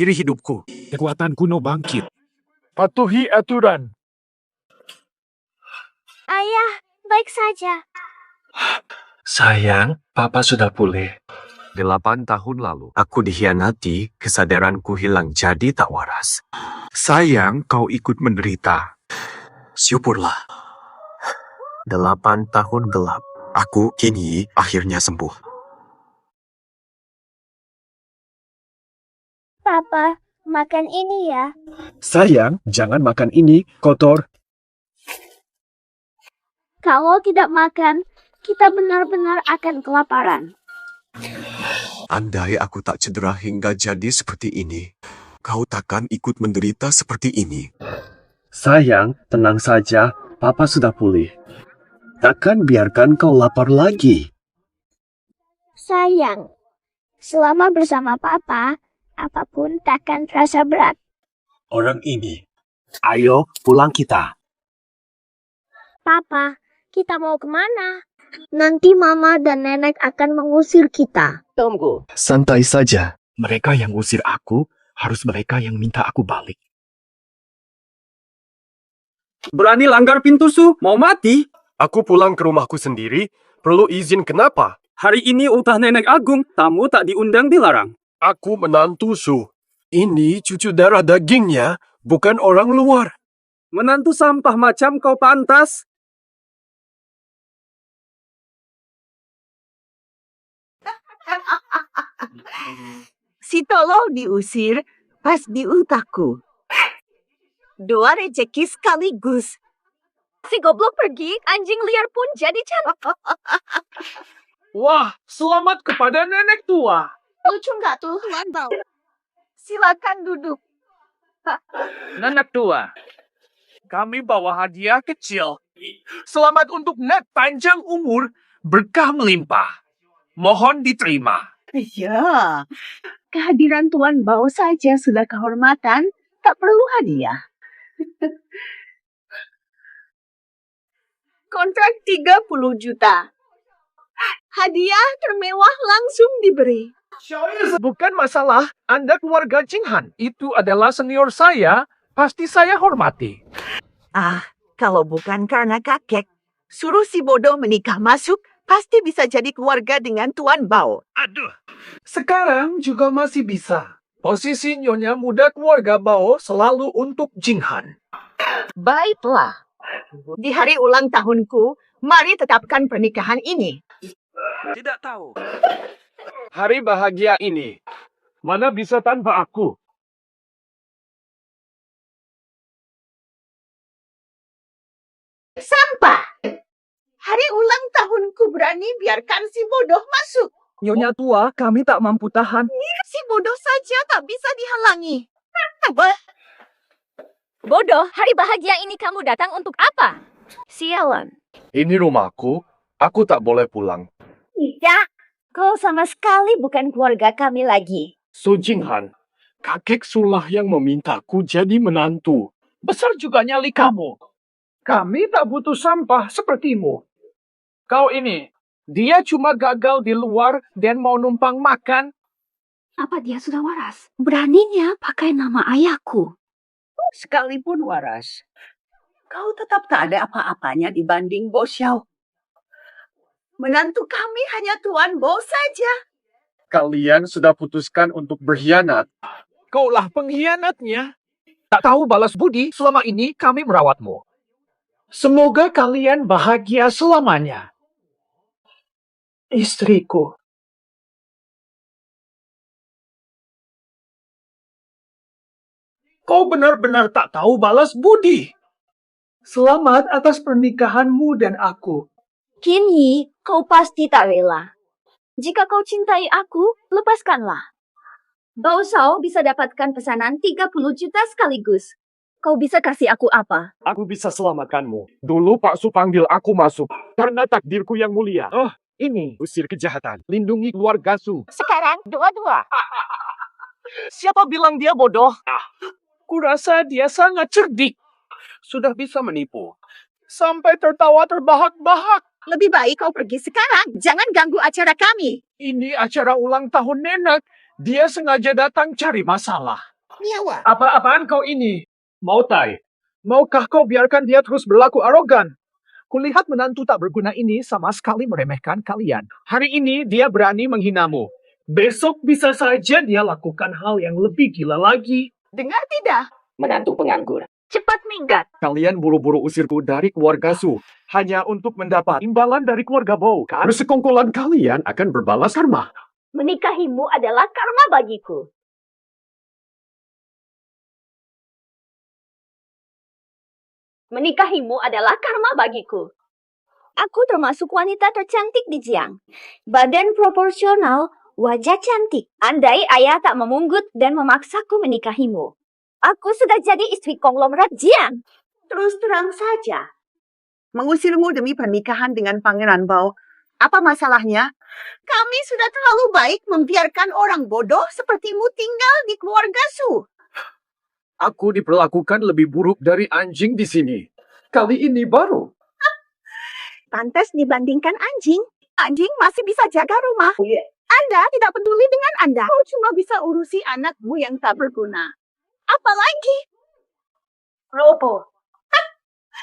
Diri hidupku. Kekuatan kuno bangkit. Patuhi aturan. Ayah, baik saja. Sayang, Papa sudah pulih. 8 tahun lalu, aku dikhianati, kesadaranku hilang jadi tak waras. Sayang, kau ikut menderita. Syukurlah. 8 tahun gelap. Aku kini akhirnya sembuh. Papa, makan ini ya. Sayang, jangan makan ini, kotor. Kalau tidak makan, kita benar-benar akan kelaparan. Andai aku tak cedera hingga jadi seperti ini, kau takkan ikut menderita seperti ini. Sayang, tenang saja. Papa sudah pulih. Takkan biarkan kau lapar lagi. Sayang, selama bersama Papa, apapun takkan terasa berat. Orang ini. Ayo, pulang kita. Papa, kita mau kemana? Nanti Mama dan Nenek akan mengusir kita. Tunggu. Santai saja. Mereka yang usir aku, harus mereka yang minta aku balik. Berani langgar pintu Su? Mau mati? Aku pulang ke rumahku sendiri. Perlu izin kenapa? Hari ini ultah nenek agung. Tamu tak diundang dilarang. Aku menantu Su. Ini cucu darah dagingnya, bukan orang luar. Menantu sampah macam kau pantas. Si tolol diusir pas di ultaku. 2 rezeki sekaligus. Si goblok pergi, anjing liar pun jadi cantik. Wah, selamat kepada nenek tua. Lucu nggak tuh, Tuan Bau? Silakan duduk. Nenek tua, kami bawa hadiah kecil. Selamat untuk Nek panjang umur, berkah melimpah. Mohon diterima. Ya, kehadiran Tuan Bau saja sudah kehormatan, tak perlu hadiah. Kontrak 30 juta. Hadiah termewah langsung diberi. Bukan masalah, Anda keluarga Jinghan. Itu adalah senior saya, pasti saya hormati. Ah, kalau bukan karena kakek, suruh si bodoh menikah masuk, pasti bisa jadi keluarga dengan Tuan Bau. Aduh. Sekarang juga masih bisa. Posisi nyonya muda keluarga Bao selalu untuk Jinghan. Baiklah. Di hari ulang tahunku, mari tetapkan pernikahan ini. Tidak tahu. Hari bahagia ini, mana bisa tanpa aku? Sampah! Hari ulang tahunku berani biarkan si bodoh masuk. Nyonya tua, kami tak mampu tahan. Si bodoh saja tak bisa dihalangi. Bodoh, hari bahagia ini kamu datang untuk apa? Sialan. Ini rumahku, aku tak boleh pulang. Tidak, kau sama sekali bukan keluarga kami lagi. Su Jinghan, kakek Sulah yang memintaku jadi menantu. Besar juga nyali kamu. Kami tak butuh sampah sepertimu. Kau ini, dia cuma gagal di luar dan mau numpang makan. Apa dia sudah waras? Beraninya pakai nama ayahku. Sekalipun waras, kau tetap tak ada apa-apanya dibanding Bo Xiao. Menantu kami hanya Tuan Bo saja. Kalian sudah putuskan untuk berkhianat. Kaulah pengkhianatnya. Tak tahu balas budi, selama ini kami merawatmu. Semoga kalian bahagia selamanya. Istriku. Kau benar-benar tak tahu balas budi. Selamat atas pernikahanmu dan aku. Kini, kau pasti tak rela. Jika kau cintai aku, lepaskanlah. Bao Shao bisa dapatkan pesanan 30 juta sekaligus. Kau bisa kasih aku apa? Aku bisa selamatkanmu. Dulu Pak Su panggil aku masuk. Karena takdirku yang mulia. Oh, ini usir kejahatan. Lindungi keluarga Su. Sekarang, dua-dua. Siapa bilang dia bodoh? Kurasa dia sangat cerdik. Sudah bisa menipu. Sampai tertawa terbahak-bahak. Lebih baik kau pergi sekarang. Jangan ganggu acara kami. Ini acara ulang tahun nenek. Dia sengaja datang cari masalah. Nyawa. Apa-apaan kau ini? Mautai, maukah kau biarkan dia terus berlaku arogan? Kulihat menantu tak berguna ini sama sekali meremehkan kalian. Hari ini dia berani menghinamu. Besok bisa saja dia lakukan hal yang lebih gila lagi. Dengar tidak? Menantu penganggur. Cepat minggat. Kalian buru-buru usirku dari keluarga Su hanya untuk mendapat imbalan dari keluarga Bow. Persekongkolan kalian akan berbalas karma. Menikahimu adalah karma bagiku. Menikahimu adalah karma bagiku. Aku termasuk wanita tercantik di Jiang. Badan proporsional, wajah cantik. Andai ayah tak memunggut dan memaksaku menikahimu, aku sudah jadi istri konglomerat Jiang. Terus terang saja. Mengusirmu demi pernikahan dengan Pangeran Bao. Apa masalahnya? Kami sudah terlalu baik membiarkan orang bodoh sepertimu tinggal di keluarga Su. Aku diperlakukan lebih buruk dari anjing di sini. Kali ini baru. Pantas dibandingkan anjing. Anjing masih bisa jaga rumah. Anda tidak peduli dengan Anda. Kau cuma bisa urusi anakmu yang tak berguna. Apalagi? Ropo.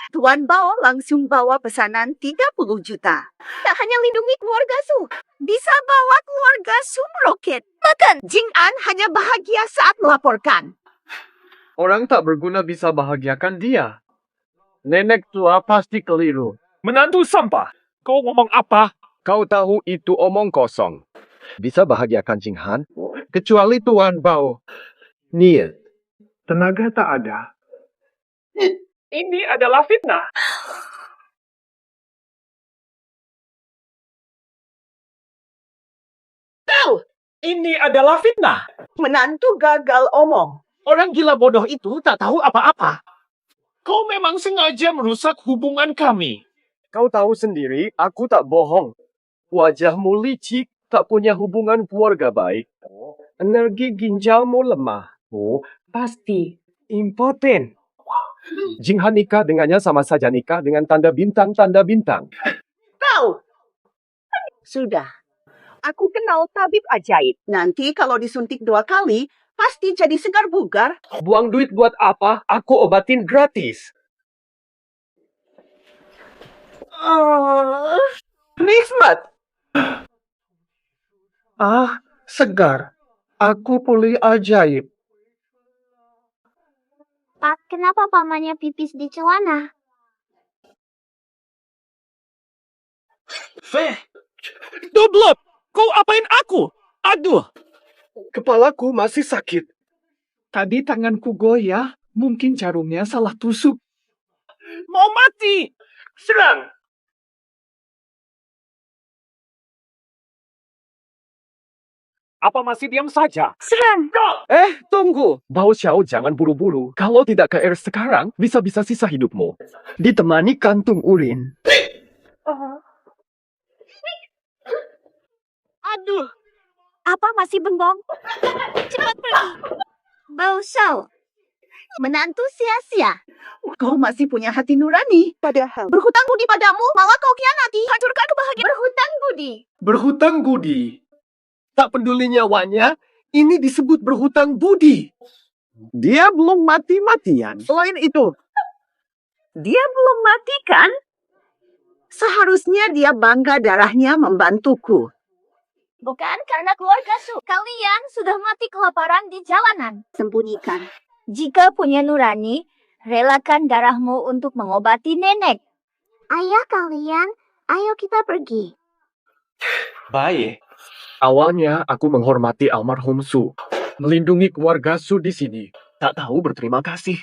Tuan Bao langsung bawa pesanan 30 juta. Tak hanya lindungi keluarga Su, bisa bawa keluarga Su meroket. Makan. Jing An hanya bahagia saat melaporkan. Orang tak berguna bisa bahagiakan dia. Nenek tua pasti keliru. Menantu sampah. Kau ngomong apa? Kau tahu itu omong kosong. Bisa bahagiakan Jing Han, kecuali Tuan Bao. Niat. Tenaga tak ada. Ini adalah fitnah. Tahu, ini adalah fitnah. Menantu gagal omong. Orang gila bodoh itu tak tahu apa-apa. Kau memang sengaja merusak hubungan kami. Kau tahu sendiri, aku tak bohong. Wajahmu licik, tak punya hubungan keluarga baik. Energi ginjalmu lemah. Oh, pasti impoten. Jing Han nikah dengannya sama saja nikah dengan tanda bintang-tanda bintang. Tahu? Sudah. Aku kenal tabib ajaib. Nanti kalau disuntik 2 kali, pasti jadi segar bugar. Buang duit buat apa? Aku obatin gratis. Nikmat. Segar. Aku pulih ajaib. Pak, kenapa pamannya pipis di celana? Doblop! Kau apain aku? Aduh! Kepalaku masih sakit. Tadi tanganku goyah, mungkin jarumnya salah tusuk. Mau mati! Serang! Apa masih diam saja? Serang! Tunggu! Bao Xiao, jangan buru-buru. Kalau tidak ke air sekarang, bisa-bisa sisa hidupmu. Ditemani kantung urin. Aduh! Apa masih bengong? Cepat pergi! Bao Xiao, Menantu sia-sia. Kau masih punya hati nurani. Padahal berhutang budi padamu, malah kau khianati. Hancurkan kebahagiaan. Berhutang budi. Berhutang budi. Tak peduli nyawanya, ini disebut berhutang budi. Dia belum mati-matian. Selain itu, Dia belum mati kan? Seharusnya dia bangga darahnya membantuku. bukan karena keluarga Su. Kalian sudah mati kelaparan di jalanan. Sembunyikan. Jika punya nurani, relakan darahmu untuk mengobati nenek. Ayah kalian, ayo kita pergi. baik. Awalnya aku menghormati almarhum Su. Melindungi keluarga Su di sini. Tak tahu berterima kasih.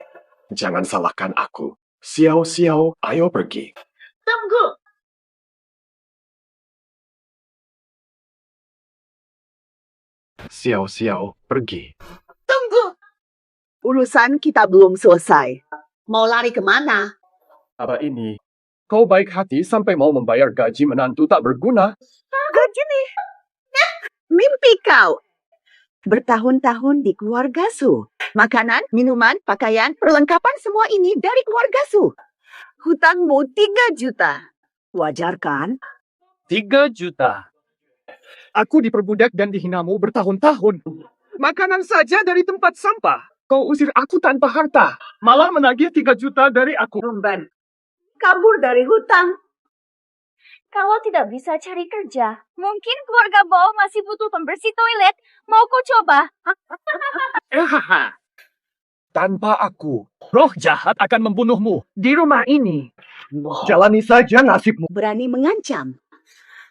Jangan salahkan aku. Xiao-xiao, ayo pergi. Tunggu. Xiao-xiao, pergi. Tunggu. Urusan kita belum selesai. Mau lari kemana? Apa ini? Kau baik hati sampai mau membayar gaji menantu tak berguna? Gaji nih. Mimpi kau. Bertahun-tahun di keluarga Su. Makanan, minuman, pakaian, perlengkapan semua ini dari keluarga Su. Hutangmu 3 juta. Wajar kan? 3 juta. Aku diperbudak dan dihinamu bertahun-tahun. Makanan saja dari tempat sampah. Kau usir aku tanpa harta. Malah menagih 3 juta dari aku. Rumban, kabur dari hutang. Kalau tidak bisa cari kerja, mungkin keluarga Bao masih butuh pembersih toilet. Mau kau coba? Tanpa aku, roh jahat akan membunuhmu di rumah ini. Jalani saja nasibmu. Berani mengancam.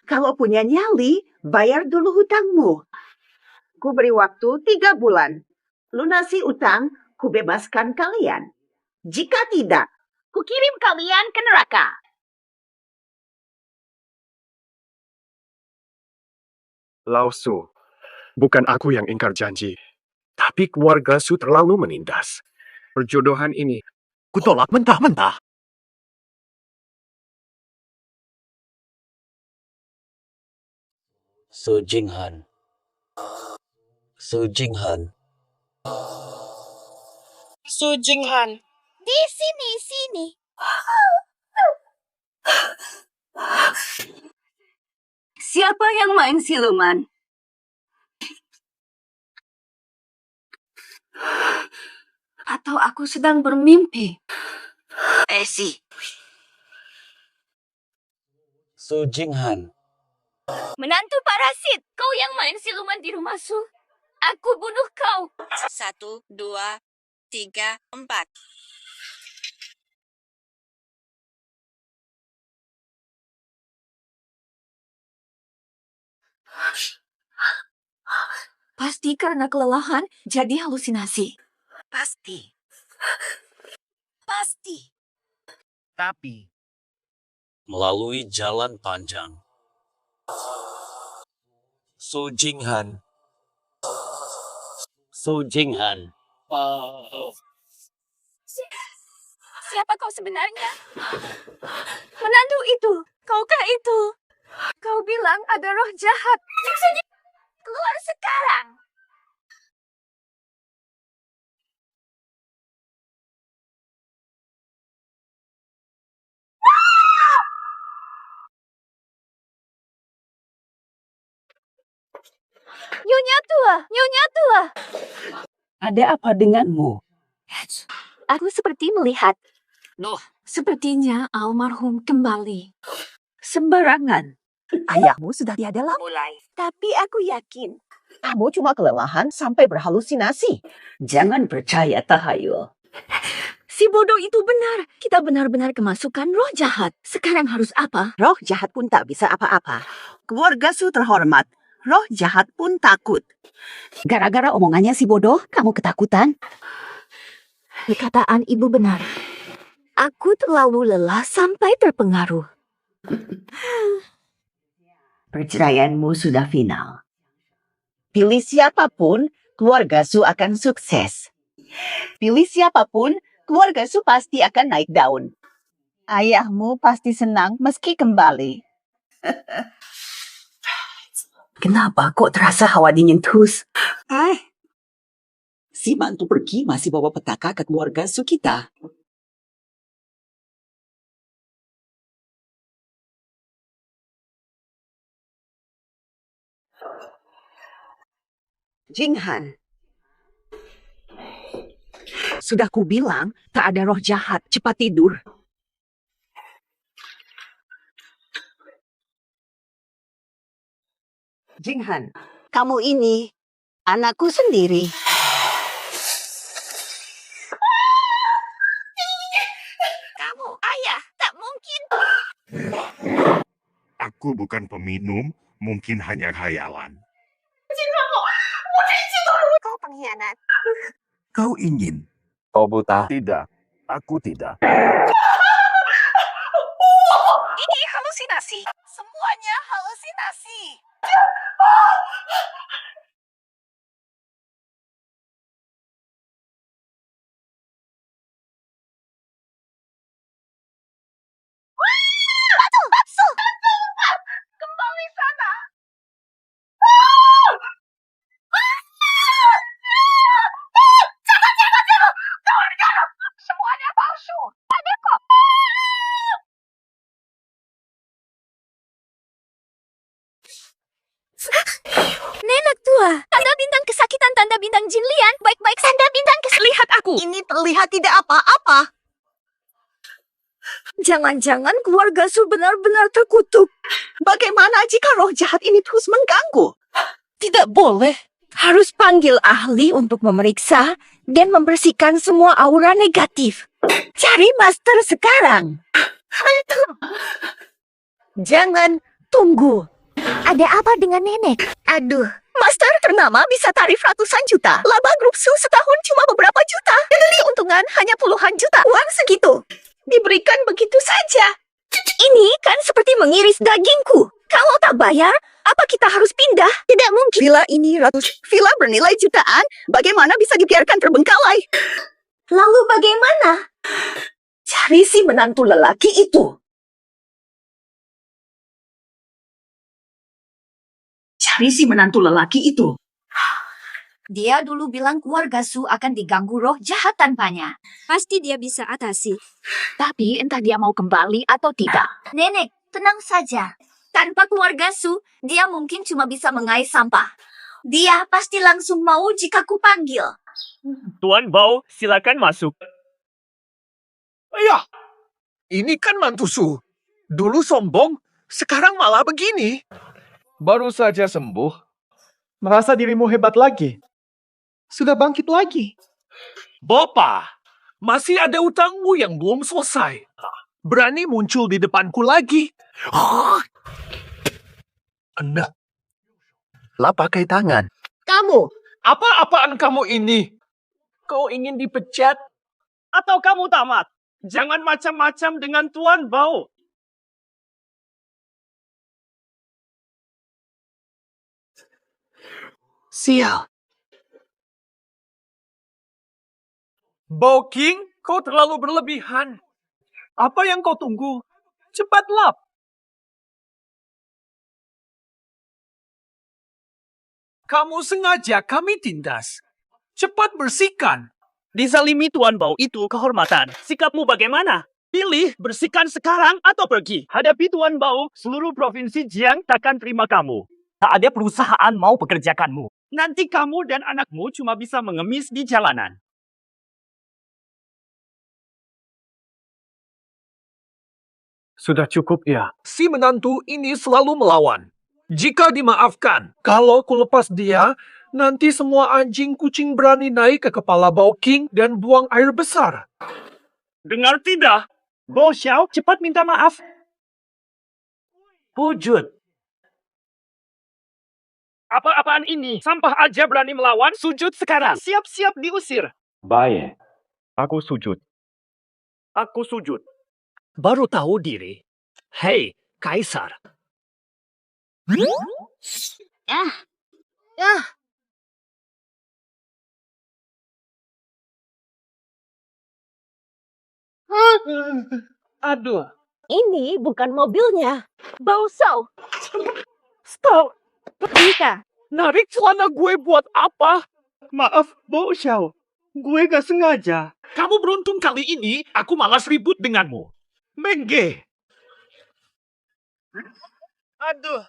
Kalau punya nyali, bayar dulu hutangmu. Ku beri waktu 3 bulan. Lunasi utang, ku bebaskan kalian. Jika tidak, ku kirim kalian ke neraka. Lao Su, bukan aku yang ingkar janji. Tapi keluarga Su terlalu menindas. Perjodohan ini, Kutolak mentah-mentah. Su Jinghan. Su Jinghan. Su Jinghan. Di sini. Siapa yang main siluman? Atau aku sedang bermimpi? Esi. Su Jinghan. Menantu parasit, kau yang main siluman di rumah Su. Aku bunuh kau. 1, 2, 3, 4. Pasti karena kelelahan jadi halusinasi. Pasti. Tapi melalui jalan panjang. Su Jinghan. Su Jinghan. Siapa kau sebenarnya? Menantu itu, kaukah itu? Kau bilang ada roh jahat. Keluar sekarang. Nyonya tua. Ada apa denganmu? Aku seperti melihat. Noh. Sepertinya almarhum kembali. Sembarangan. Ayahmu sudah tiada lagi. Mulai. Tapi aku yakin. Kamu cuma kelelahan sampai berhalusinasi. Jangan percaya tahayul. Si bodoh itu benar. Kita benar-benar kemasukan roh jahat. Sekarang harus apa? Roh jahat pun tak bisa apa-apa. Keluarga Su terhormat. Roh jahat pun takut. Gara-gara omongannya si bodoh, kamu ketakutan? Perkataan ibu benar. Aku terlalu lelah sampai terpengaruh. Perceraianmu sudah final. Pilih siapapun, keluarga Su akan sukses. Pilih siapapun, keluarga Su pasti akan naik daun. Ayahmu pasti senang meski kembali. Kenapa kok terasa hawa dingin terus? Si mantu pergi masih bawa petaka ke keluarga Su kita. Jinghan. Sudah kubilang, tak ada roh jahat. Cepat tidur. Jinghan, kamu ini anakku sendiri. Kamu ayah, tak mungkin. Aku bukan peminum, mungkin hanya khayalan. Kau pengkhianat. Kau ingin? Kau buta. Tidak, aku tidak. Ini halusinasi. Semuanya halusinasi. Kembali sana. Jangan. Semuanya palsu. Ada kok. Ibu, ini terlihat tidak apa-apa. Jangan-jangan keluarga Su benar-benar terkutuk. Bagaimana jika roh jahat ini terus mengganggu? Tidak boleh. Harus panggil ahli untuk memeriksa dan membersihkan semua aura negatif. Cari master sekarang. Jangan tunggu. Ada apa dengan nenek? Aduh, master ternama bisa tarif ratusan juta. Laba grup Su setahun cuma beberapa juta. Keuntungan hanya puluhan juta. Uang segitu diberikan begitu saja. Ini kan seperti mengiris dagingku. Kalau tak bayar, apa kita harus pindah? Tidak mungkin. Villa bernilai jutaan. Bagaimana bisa dibiarkan terbengkalai? Lalu bagaimana? Cari si menantu lelaki itu. Dia dulu bilang keluarga Su akan diganggu roh jahat tanpanya. Pasti dia bisa atasi. Tapi entah dia mau kembali atau tidak. Nenek, tenang saja. Tanpa keluarga Su, dia mungkin cuma bisa mengais sampah. Dia pasti langsung mau jika ku panggil. Tuan Bao, silakan masuk. Ayah, ini kan mantu Su. Dulu sombong, sekarang malah begini. Baru saja sembuh. Merasa dirimu hebat lagi. Sudah bangkit lagi. Bapak, masih ada utangmu yang belum selesai. Berani muncul di depanku lagi. Enak. Lah pakai tangan. Kamu, apa-apaan kamu ini? Kau ingin dipecat? Atau kamu tamat? Jangan macam-macam dengan Tuan Bao. Sial. Bao King, kau terlalu berlebihan. Apa yang kau tunggu? Cepat lap. Kamu sengaja kami tindas. Cepat bersihkan. Dizalimi Tuan Bao itu kehormatan. Sikapmu bagaimana? Pilih bersihkan sekarang atau pergi. Hadapi Tuan Bao, seluruh provinsi Jiang takkan terima kamu. Tak ada perusahaan mau pekerjakanmu. Nanti kamu dan anakmu cuma bisa mengemis di jalanan. Sudah cukup ya. Si menantu ini selalu melawan. Jika dimaafkan, kalau ku lepas dia, nanti semua anjing kucing berani naik ke kepala Bao King dan buang air besar. Dengar tidak? Bo Xiao, cepat minta maaf. Wujud. Apa-apaan ini? Sampah aja berani melawan, sujud sekarang. Siap-siap diusir. Baik. Aku sujud. Aku sujud. Baru tahu diri. Hei, Kaisar. Aduh. Ini bukan mobilnya. Bao Shao. Stop. Jika Narik celana gue buat apa? Maaf, Bo Xiao. Gue gak sengaja. Kamu beruntung kali ini, aku malas ribut denganmu. Mengge. Aduh.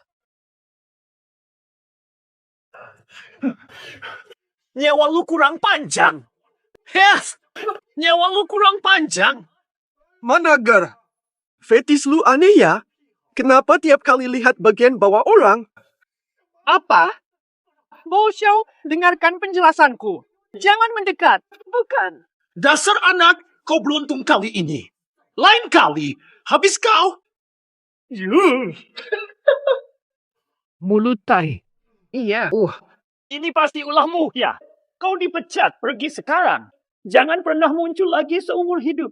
Nyawa lu kurang panjang. Yes. Nyawa lu kurang panjang. Manager, fetis lu aneh ya? Kenapa tiap kali lihat bagian bawah orang? Apa? Bo Xiao, dengarkan penjelasanku. Jangan mendekat. Bukan. Dasar anak, kau beruntung kali ini. Lain kali, habis kau. Mulut tai. Iya. Ini pasti ulahmu, ya. Kau dipecat, pergi sekarang. Jangan pernah muncul lagi seumur hidup.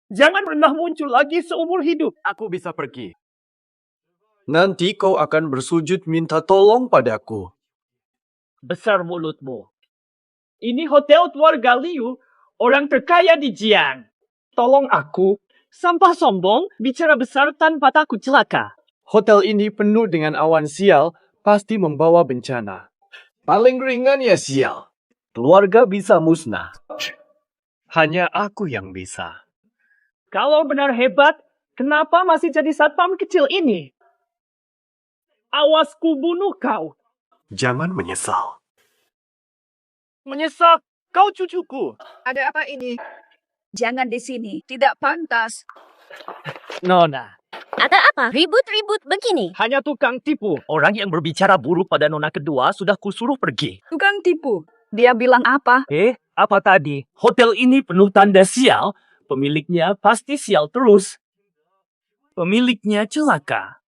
Jangan pernah muncul lagi seumur hidup. Aku bisa pergi. Nanti kau akan bersujud minta tolong padaku. Besar mulutmu. Ini hotel keluarga Liu, orang terkaya di Jiang. Tolong aku. Sampah sombong, bicara besar tanpa takut celaka. Hotel ini penuh dengan awan sial, pasti membawa bencana. Paling ringan ya sial. Keluarga bisa musnah. Hanya aku yang bisa. Kalau benar hebat, kenapa masih jadi satpam kecil ini? Awas ku bunuh kau. Jangan menyesal. Menyesal, kau cucuku. Ada apa ini? Jangan di sini, tidak pantas. Nona, Ada apa? Ribut-ribut begini. hanya tukang tipu. Orang yang berbicara buruk pada nona kedua sudah kusuruh pergi. Tukang tipu. Dia bilang apa? Apa tadi? Hotel ini penuh tanda sial. Pemiliknya pasti sial terus. Pemiliknya celaka.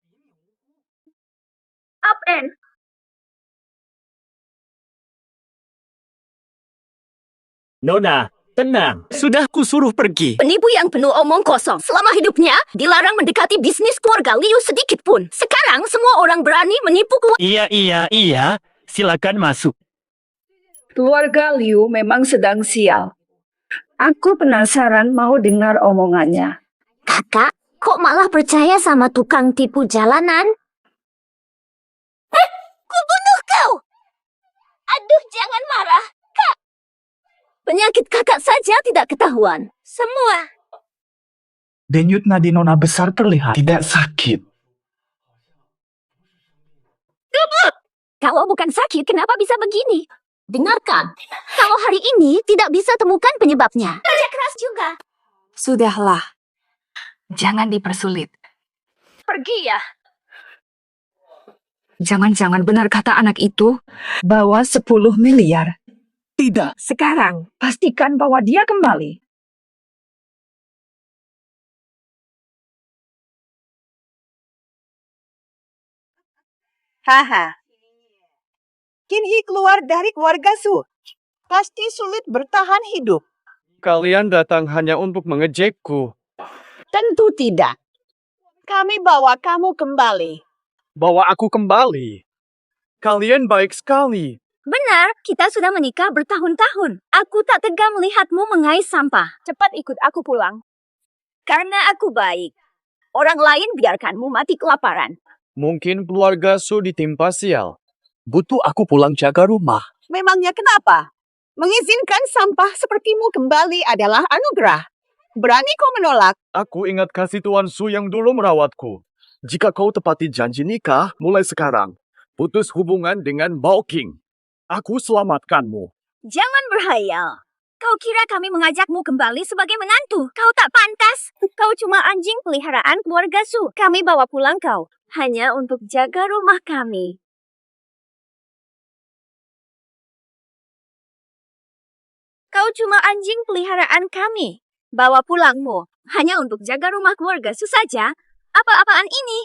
Up and Nona, tenang. Sudah kusuruh pergi. penipu yang penuh omong kosong. Selama hidupnya, dilarang mendekati bisnis keluarga Liu sedikit pun. Sekarang semua orang berani menipu Iya. Silakan masuk. Keluarga Liu memang sedang sial. Aku penasaran mau dengar omongannya. Kakak, kok malah percaya sama tukang tipu jalanan? Ku bunuh kau! Aduh, jangan marah, Kak. Penyakit kakak saja tidak ketahuan. Semua. Denyut nadi nona besar terlihat tidak sakit. Kalau bukan sakit, kenapa bisa begini? Dengarkan, kalau hari ini tidak bisa temukan penyebabnya. Kerja keras juga. Sudahlah. Jangan dipersulit. Pergi ya. Jangan-jangan benar kata anak itu bawa 10 miliar. Tidak. Sekarang, pastikan bahwa dia kembali. Haha. Kinhi keluar dari keluarga Su. Pasti sulit bertahan hidup. Kalian datang hanya untuk mengejekku. Tentu tidak. Kami bawa kamu kembali. Bawa aku kembali. Kalian baik sekali. Benar, kita sudah menikah bertahun-tahun. Aku tak tega melihatmu mengais sampah. Cepat ikut aku pulang. Karena aku baik. Orang lain biarkanmu mati kelaparan. Mungkin keluarga Su ditimpa sial. Butuh aku pulang jaga rumah. Memangnya kenapa? Mengizinkan sampah sepertimu kembali adalah anugerah. Berani kau menolak? Aku ingat kasih Tuan Su yang dulu merawatku. Jika kau tepati janji nikah, mulai sekarang, putus hubungan dengan Bao King. Aku selamatkanmu. Jangan berhayal. Kau kira kami mengajakmu kembali sebagai menantu? Kau tak pantas. Kau cuma anjing peliharaan keluarga Su. Kami bawa pulang kau. Hanya untuk jaga rumah kami. Kau cuma anjing peliharaan kami. Bawa pulangmu. Hanya untuk jaga rumah keluarga Su saja. Apa-apaan ini?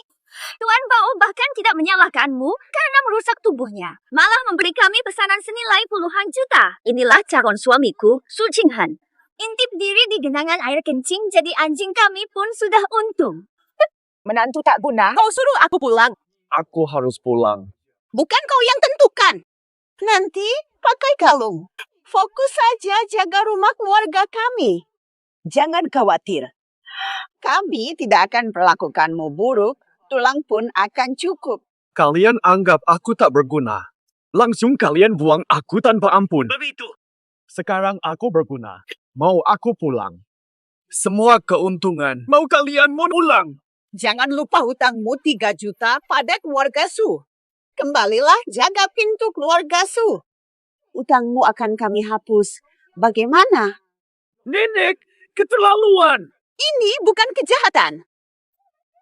Tuan Bao bahkan tidak menyalahkanmu karena merusak tubuhnya. Malah memberi kami pesanan senilai puluhan juta. Inilah calon suamiku, Su Jinghan. Intip diri di genangan air kencing jadi anjing kami pun sudah untung. Menantu tak guna. Kau suruh aku pulang. Aku harus pulang. Bukan kau yang tentukan. Nanti pakai kalung. Fokus saja jaga rumah keluarga kami. Jangan khawatir. Kami tidak akan perlakukanmu buruk. Tulang pun akan cukup. Kalian anggap aku tak berguna. Langsung kalian buang aku tanpa ampun. Begitu. Sekarang aku berguna. Mau aku pulang. Semua keuntungan. Mau kalian pulang. Jangan lupa hutangmu 3 juta pada keluarga Su. Kembalilah jaga pintu keluarga Su. Utangmu akan kami hapus. Bagaimana? Nenek, keterlaluan. Ini bukan kejahatan.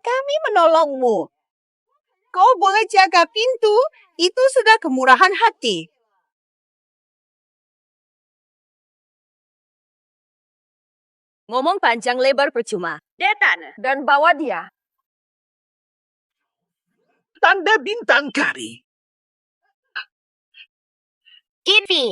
Kami menolongmu. Kau boleh jaga pintu, itu sudah kemurahan hati. Ngomong panjang lebar percuma. Detan dan bawa dia. Tanda bintang kari. Kinvi,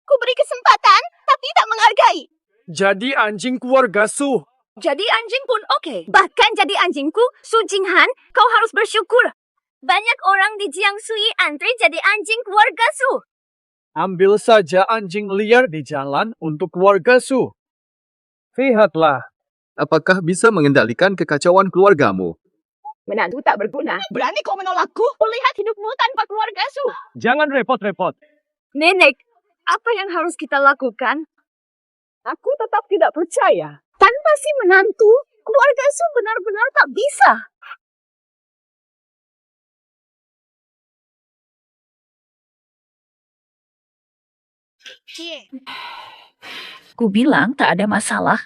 ku beri kesempatan tapi tak menghargai. Jadi anjing keluarga Su. Jadi anjing pun oke. Bahkan jadi anjingku, Su Jinghan, kau harus bersyukur. Banyak orang di Jiangshui antri jadi anjing keluarga Su. Ambil saja anjing liar di jalan untuk keluarga Su. Lihatlah. Apakah bisa mengendalikan kekacauan keluargamu? Menantu tak berguna. Berani kau menolakku? Lihat hidupmu tanpa keluarga Su. Jangan repot-repot. Nenek, apa yang harus kita lakukan? Aku tetap tidak percaya. Tanpa si menantu, keluarga Su benar-benar tak bisa. Ku bilang tak ada masalah.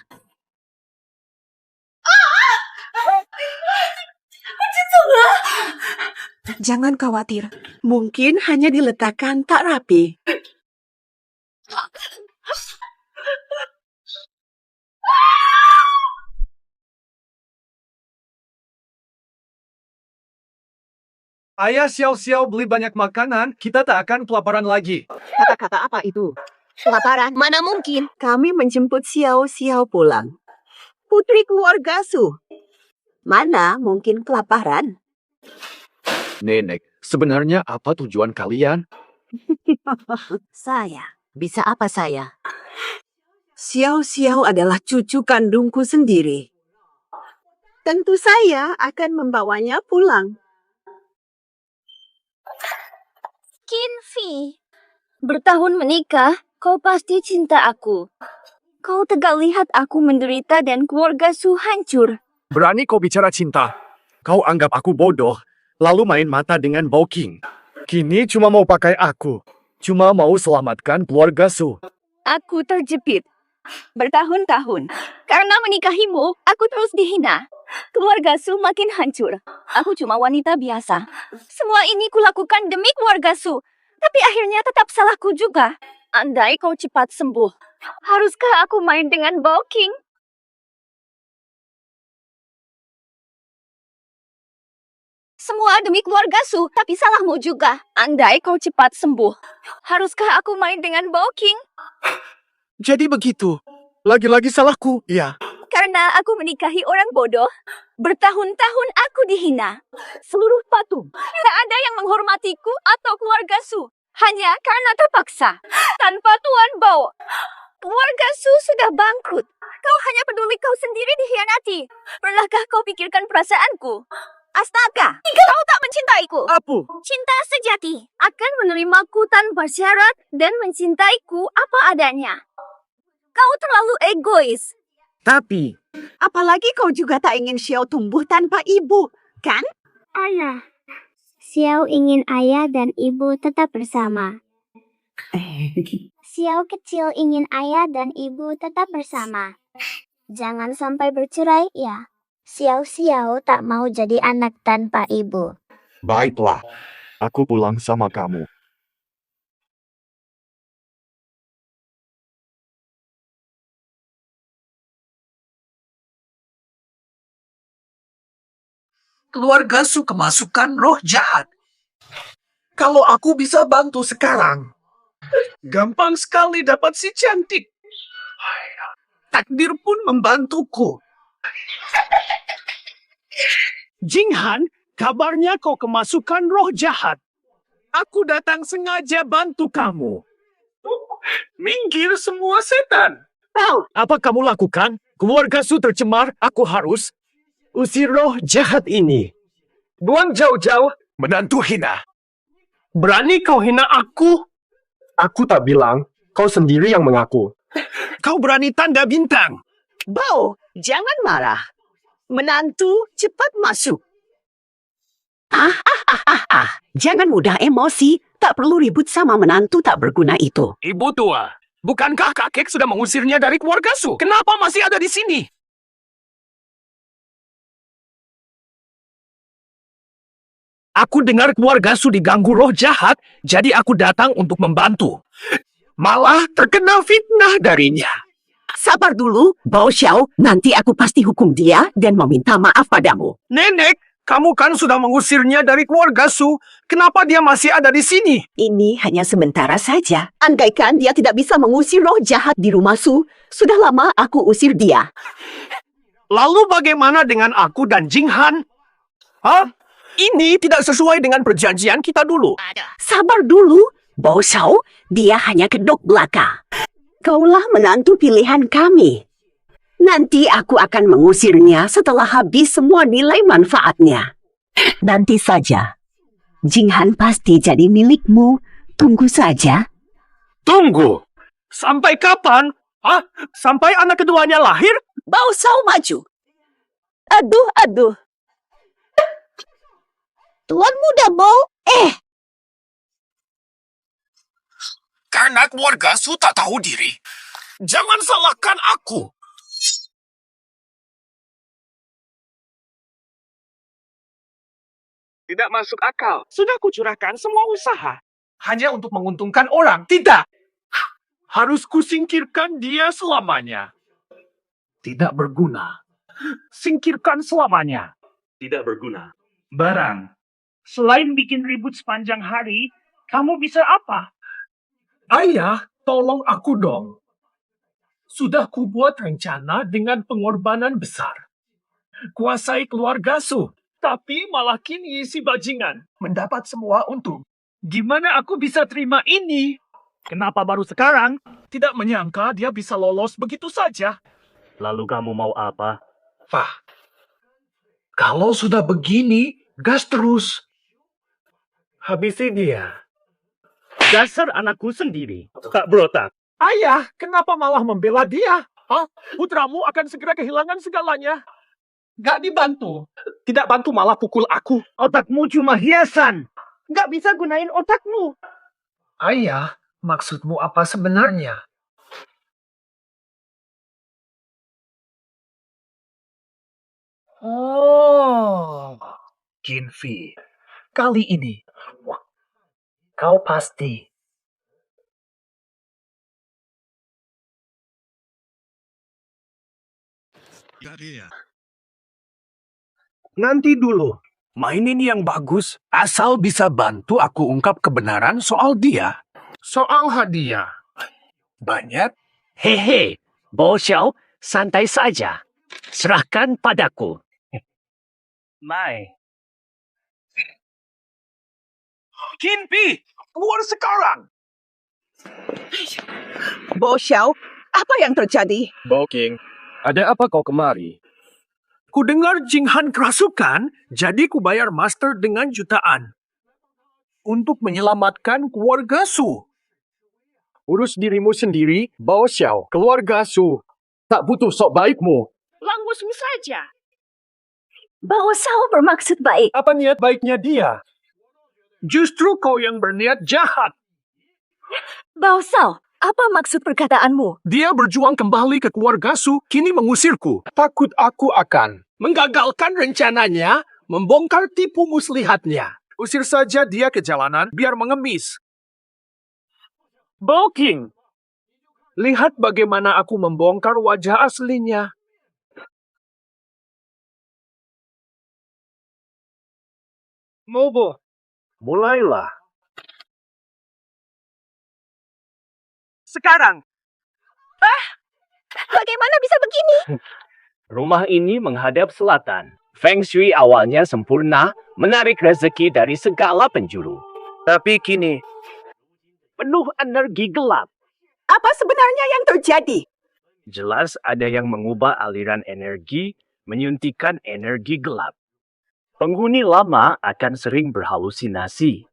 Jangan khawatir. Mungkin hanya diletakkan tak rapi. Ayah Xiao beli banyak makanan, kita tak akan kelaparan lagi. Kata-kata apa itu? Kelaparan? Mana mungkin? Kami menjemput Xiao pulang. Putri keluarga Su. Mana mungkin kelaparan? Nenek, sebenarnya apa tujuan kalian? Saya. Bisa apa saya? Xiao adalah cucu kandungku sendiri. Tentu saya akan membawanya pulang. Kinfi, bertahun menikah, kau pasti cinta aku. Kau tegak lihat aku menderita dan keluarga Su hancur. Berani kau bicara cinta? Kau anggap aku bodoh, lalu main mata dengan Bowking. Kini cuma mau pakai aku. Cuma mau selamatkan keluarga Su. Aku terjepit bertahun-tahun. Karena menikahimu, aku terus dihina. Keluarga Su makin hancur. Aku cuma wanita biasa. Semua ini kulakukan demi keluarga Su. Tapi akhirnya tetap salahku juga. Andai kau cepat sembuh, haruskah aku main dengan Bowking? Semua demi keluarga Su, tapi salahmu juga. Andai kau cepat sembuh, haruskah aku main dengan Bowking? Jadi begitu. Lagi-lagi salahku, iya. Karena aku menikahi orang bodoh, bertahun-tahun aku dihina. Seluruh patung, tak ada yang menghormatiku atau keluarga Su. Hanya karena terpaksa, tanpa Tuan Bao. Keluarga Su sudah bangkrut. Kau hanya peduli kau sendiri dikhianati. Pernahkah kau pikirkan perasaanku? Astaga, kau tak mencintaiku. Apa? Cinta sejati akan menerimaku tanpa syarat dan mencintaiku apa adanya. Kau terlalu egois. Tapi, Apalagi kau juga tak ingin Xiao tumbuh tanpa ibu, kan? Ayah. Xiao ingin ayah dan ibu tetap bersama. Xiao kecil ingin ayah dan ibu tetap bersama. Jangan sampai bercerai ya. Xiao tak mau jadi anak tanpa ibu. Baiklah, aku pulang sama kamu. Keluarga Su kemasukan roh jahat. Kalau aku bisa bantu sekarang, gampang sekali dapat si cantik. Takdir pun membantuku. Jinghan, kabarnya kau kemasukan roh jahat. Aku datang sengaja bantu kamu. Minggir semua setan. apa kamu lakukan? Keluarga Su tercemar, aku harus usir roh jahat ini. Buang jauh-jauh. Menantu hina. Berani kau hina aku? Aku tak bilang, kau sendiri yang mengaku. Kau berani tanda bintang. Bao, jangan marah. Menantu, cepat masuk. Jangan mudah emosi. Tak perlu ribut sama menantu tak berguna itu. Ibu tua, bukankah kakek sudah mengusirnya dari keluarga Su? Kenapa masih ada di sini? Aku dengar keluarga Su diganggu roh jahat, jadi aku datang untuk membantu. Malah terkena fitnah darinya. Sabar dulu, Bao Xiao. Nanti aku pasti hukum dia dan meminta maaf padamu. Nenek, kamu kan sudah mengusirnya dari keluarga Su. Kenapa dia masih ada di sini? Ini hanya sementara saja. Andaikan dia tidak bisa mengusir roh jahat di rumah Su, sudah lama aku usir dia. Lalu bagaimana dengan aku dan Jinghan? Hah? Ini tidak sesuai dengan perjanjian kita dulu. Sabar dulu, Bao Xiao. Dia hanya kedok belaka. Kaulah menantu pilihan kami. Nanti aku akan mengusirnya setelah habis semua nilai manfaatnya. Nanti saja. Jinghan pasti jadi milikmu. Tunggu saja. Tunggu. Sampai kapan? Hah? Sampai anak keduanya lahir? Bao Xiao maju. Aduh. Tuan muda Bao, Karena karena keluarga Su tak tahu diri. Jangan salahkan aku. Tidak masuk akal. Sudah kucurahkan semua usaha. Hanya untuk menguntungkan orang. Tidak. Harus kusingkirkan dia selamanya. Tidak berguna. Singkirkan selamanya. Tidak berguna. Barang, selain bikin ribut sepanjang hari, kamu bisa apa? Ayah, tolong aku dong. Sudah kubuat rencana dengan pengorbanan besar. Kuasai keluarga Su. Tapi malah kini si bajingan mendapat semua untung. Gimana aku bisa terima ini? Kenapa baru sekarang? Tidak menyangka dia bisa lolos begitu saja. Lalu kamu mau apa? Fah, kalau sudah begini, gas terus. Habisi dia. Dasar anakku sendiri. Tak berotak. Ayah, kenapa malah membela dia? Hah? Putramu akan segera kehilangan segalanya. Gak dibantu. Tidak bantu malah pukul aku. Otakmu cuma hiasan. Gak bisa gunain otakmu. Ayah, maksudmu apa sebenarnya? Oh, Kinfi. Kali ini, kau pasti. Nanti dulu. Mainin yang bagus, asal bisa bantu aku ungkap kebenaran soal dia. Soal hadiah. Banyak? Hehe, Bo Xiao, santai saja. Serahkan padaku. Mai. Kinfi, keluar sekarang. Bo Xiao, apa yang terjadi? Bo King, ada apa kau kemari? Ku dengar Jing Han kerasukan, jadi ku bayar master dengan jutaan. Untuk menyelamatkan keluarga Su. Urus dirimu sendiri, Bao Xiao, keluarga Su. Tak butuh sok baikmu. Langusmu saja. Bao Xiao bermaksud baik. Apa niat baiknya dia? Justru kau yang berniat jahat. Bao Xiao, apa maksud perkataanmu? Dia berjuang kembali ke keluarga Su, kini mengusirku. Takut aku akan menggagalkan rencananya, membongkar tipu muslihatnya. Usir saja dia ke jalanan biar mengemis. Bo King, lihat bagaimana aku membongkar wajah aslinya. Mobo, mulailah. Sekarang. Bagaimana bisa begini? Rumah ini menghadap selatan. Feng Shui awalnya sempurna, menarik rezeki dari segala penjuru. Tapi kini, penuh energi gelap. Apa sebenarnya yang terjadi? Jelas ada yang mengubah aliran energi, menyuntikkan energi gelap. Penghuni lama akan sering berhalusinasi.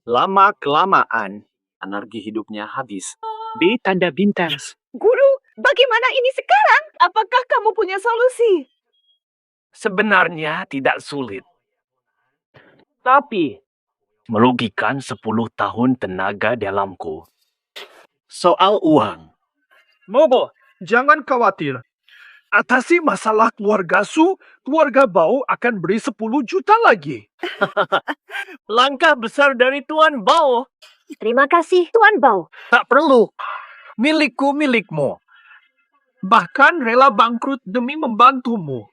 Lama-kelamaan, energi hidupnya habis. B tanda bintang. Guru, bagaimana ini sekarang? Apakah kamu punya solusi? Sebenarnya tidak sulit. Tapi, merugikan 10 tahun tenaga dalamku. Soal uang. Mobo, jangan khawatir. Atasi masalah keluarga Su, keluarga Bao akan beri 10 juta lagi. Langkah besar dari Tuan Bao. Terima kasih, Tuan Bao. Tak perlu. Milikku milikmu. Bahkan rela bangkrut demi membantumu.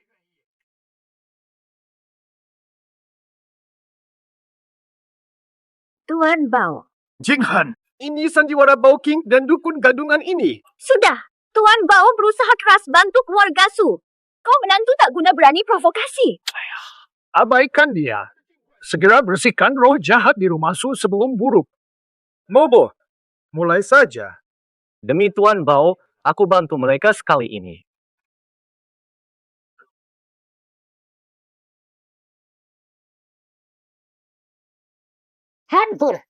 Tuan Bao. Jing Han, ini sandiwara Bao King dan dukun gadungan ini. Sudah, Tuan Bao berusaha keras bantu keluarga Su. Kau menantu tak guna berani provokasi. Abaikan dia. Segera bersihkan roh jahat di rumah Su sebelum buruk. Mobo, mulai saja. Demi Tuan Bao, aku bantu mereka sekali ini. Hancur.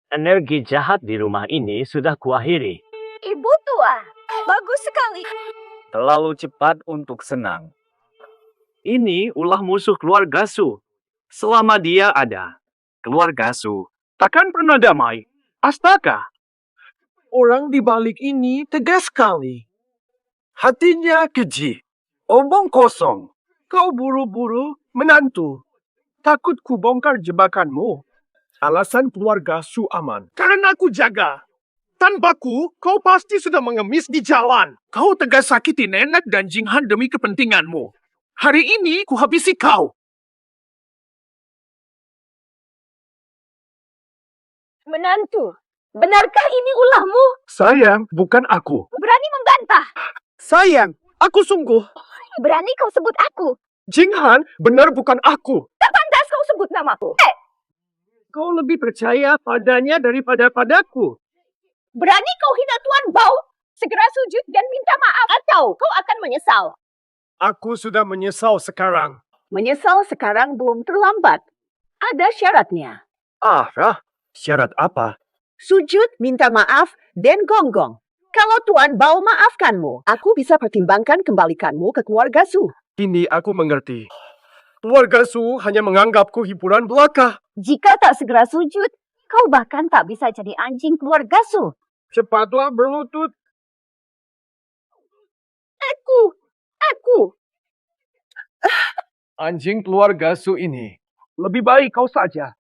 Energi jahat di rumah ini sudah kuakhiri. Ibu tua, bagus sekali. Terlalu cepat untuk senang. Ini ulah musuh keluarga Su. Selama dia ada, keluarga Su takkan pernah damai. Astaga. Orang di balik ini tegas sekali. Hatinya keji. Omong kosong. Kau buru-buru menantu. Takut ku bongkar jebakanmu. Alasan keluarga Su aman. Karena aku jaga. Tanpaku, kau pasti sudah mengemis di jalan. Kau tegas sakiti nenek dan Jing Han demi kepentinganmu. Hari ini ku habisi kau. Menantu, benarkah ini ulahmu? Sayang, bukan aku. Berani membantah? Sayang, aku sungguh. Berani kau sebut aku? Jing Han, benar bukan aku. Tak pantas kau sebut namaku. Kau lebih percaya padanya daripada padaku. Berani kau hina Tuan Bao? Segera sujud dan minta maaf atau kau akan menyesal. Aku sudah menyesal sekarang. Menyesal sekarang belum terlambat. Ada syaratnya. Rah, syarat apa? Sujud, minta maaf, dan gonggong. Kalau Tuan Bao maafkanmu, aku bisa pertimbangkan kembalikanmu ke keluarga Su. Ini aku mengerti. Keluarga Su hanya menganggapku hiburan belaka. Jika tak segera sujud, kau bahkan tak bisa jadi anjing keluarga Su. Cepatlah berlutut. Aku. Anjing keluarga Su ini. Lebih baik kau saja.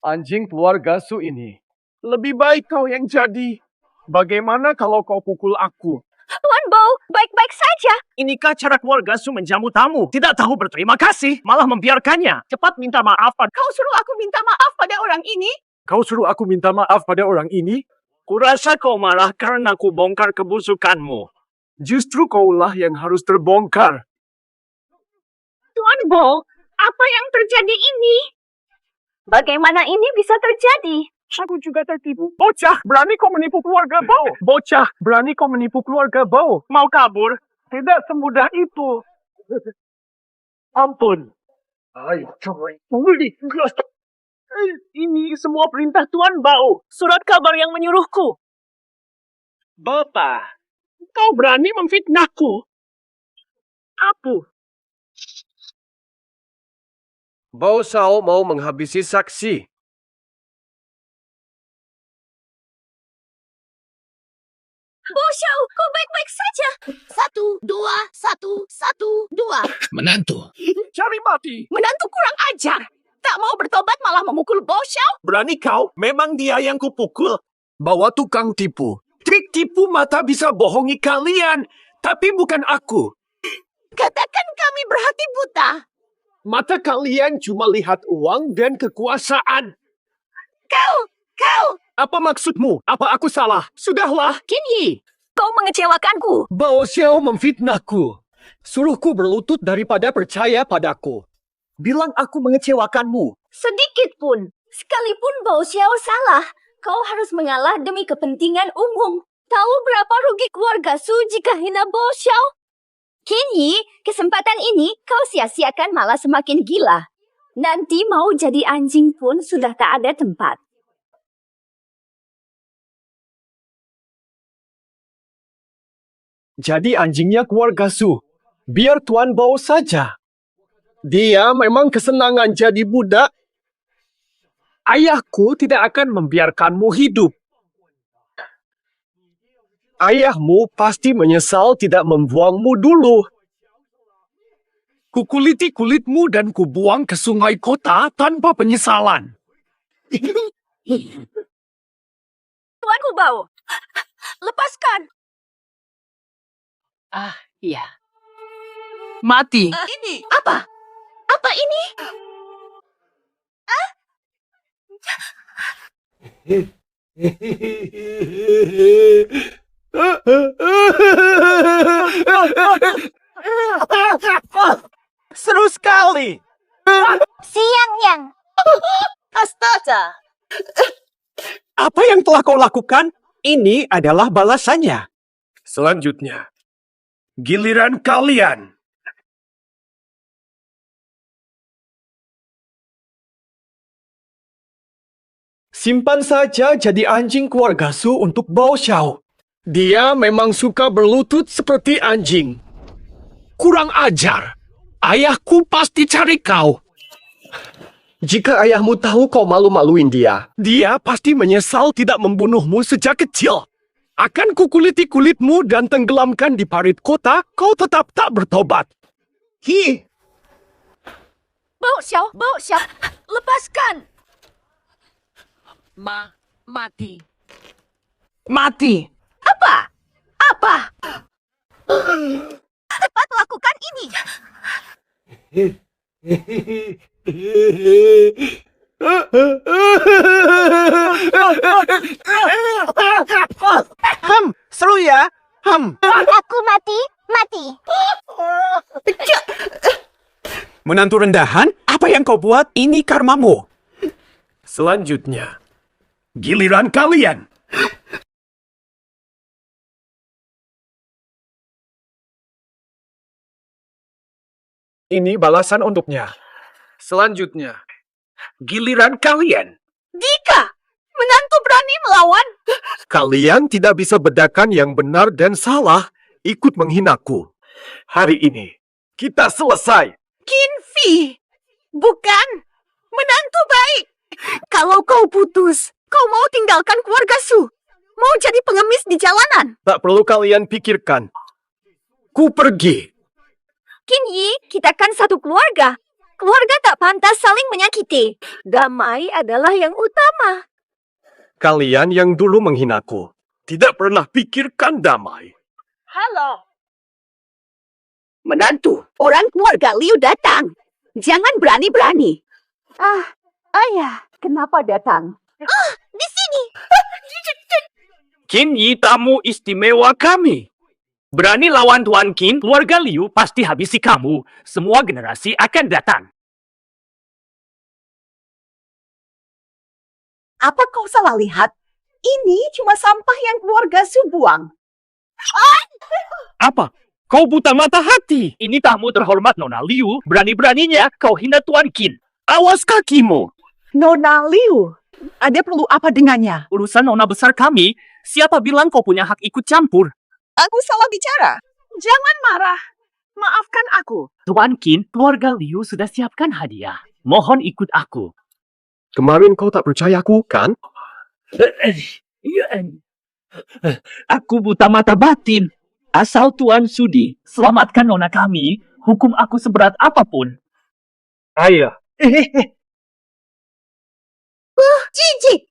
Anjing keluarga Su ini. Lebih baik kau yang jadi. Bagaimana kalau kau pukul aku? Tuan Bao, baik-baik saja. Inikah cara keluarga Su menjamu tamu? Tidak tahu berterima kasih, malah membiarkannya. Cepat minta maaf. Kau suruh aku minta maaf pada orang ini? Kau suruh aku minta maaf pada orang ini? Kurasa kau marah karena ku bongkar kebusukanmu. Justru kaulah yang harus terbongkar. Tuan Bao, apa yang terjadi ini? Bagaimana ini bisa terjadi? Aku juga tertipu. Bocah, berani kau menipu keluarga Bao? Bocah, berani kau menipu keluarga Bao? Mau kabur? Tidak semudah itu. Ampun. Ini semua perintah Tuan Bao. Surat kabar yang menyuruhku. Bapak, kau berani memfitnahku? Apa? Bao Shao mau menghabisi saksi. Bao Shao, kau baik-baik saja. 1, 2, 1, 1, 2. Menantu. Cari mati. Menantu kurang ajar. Tak mau bertobat malah memukul Bao Shao. Berani kau? Memang dia yang kupukul. Bawa tukang tipu. Trik tipu mata bisa bohongi kalian. Tapi bukan aku. Katakan kami berhati buta. Mata kalian cuma lihat uang dan kekuasaan. Kau. Apa maksudmu? Apa aku salah? Sudahlah. Qin Yi. Kau mengecewakanku. Bao Xiao memfitnahku. Suruhku berlutut daripada percaya padaku. Bilang aku mengecewakanmu. Sedikit pun. Sekalipun Bao Xiao salah, kau harus mengalah demi kepentingan umum. Tahu berapa rugi keluarga Su jika hina Bao Xiao? Qin Yi, kesempatan ini kau sia-siakan malah semakin gila. Nanti mau jadi anjing pun sudah tak ada tempat. Jadi anjingnya keluarga Su. Biar Tuan Bao saja. Dia memang kesenangan jadi budak. Ayahku tidak akan membiarkanmu hidup. Ayahmu pasti menyesal tidak membuangmu dulu. Kukuliti kulitmu dan kubuang ke sungai kota tanpa penyesalan. Tuanku Bao, lepaskan. Iya. Mati. Ini. Apa? Apa ini? Seru sekali. Siang Yang. Astaga. Apa yang telah kau lakukan? Ini adalah balasannya. Selanjutnya, giliran kalian. Simpan saja jadi anjing keluarga Su untuk Bao Xiao. Dia memang suka berlutut seperti anjing. Kurang ajar. Ayahku pasti cari kau. Jika ayahmu tahu kau malu-maluin dia, Dia pasti menyesal tidak membunuhmu sejak kecil. Akan kukuliti kulitmu dan tenggelamkan di parit kota, kau tetap tak bertobat. Hi! Bau Xiao, lepaskan. Mati. Mati. Apa? Cepat lakukan ini. Seru ya? Aku mati. Menantu rendahan, apa yang kau buat? Ini karmamu. Selanjutnya, giliran kalian. Ini balasan untuknya. Selanjutnya, giliran kalian. Dika, menantu berani melawan. Kalian tidak bisa bedakan yang benar dan salah, ikut menghinaku. Hari ini, kita selesai. Kinfi, bukan menantu baik. Kalau kau putus, kau mau tinggalkan keluarga Su. Mau jadi pengemis di jalanan. Tak perlu kalian pikirkan. Ku pergi. Qin Yi, kita kan satu keluarga. Keluarga tak pantas saling menyakiti. Damai adalah yang utama. Kalian yang dulu menghinaku, tidak pernah pikirkan damai. Halo. Menantu, orang keluarga Liu datang. Jangan berani-berani. Ayah, kenapa datang? Di sini. Qin Yi tamu istimewa kami. Berani lawan Tuan Qin, keluarga Liu pasti habisi kamu. Semua generasi akan datang. Apa kau salah lihat? Ini cuma sampah yang keluarga Su buang. Apa? Kau buta mata hati. Ini tamu terhormat Nona Liu. Berani-beraninya kau hina Tuan Qin. Awas kakimu. Nona Liu, ada perlu apa dengannya? Urusan Nona besar kami. Siapa bilang kau punya hak ikut campur? Aku salah bicara. Jangan marah. Maafkan aku. Tuan Qin, keluarga Liu sudah siapkan hadiah. Mohon ikut aku. Kemarin kau tak percayaku, kan? Aku buta mata batin. Asal Tuan sudi selamatkan Nona kami, hukum aku seberat apapun. Ayah. Jijik.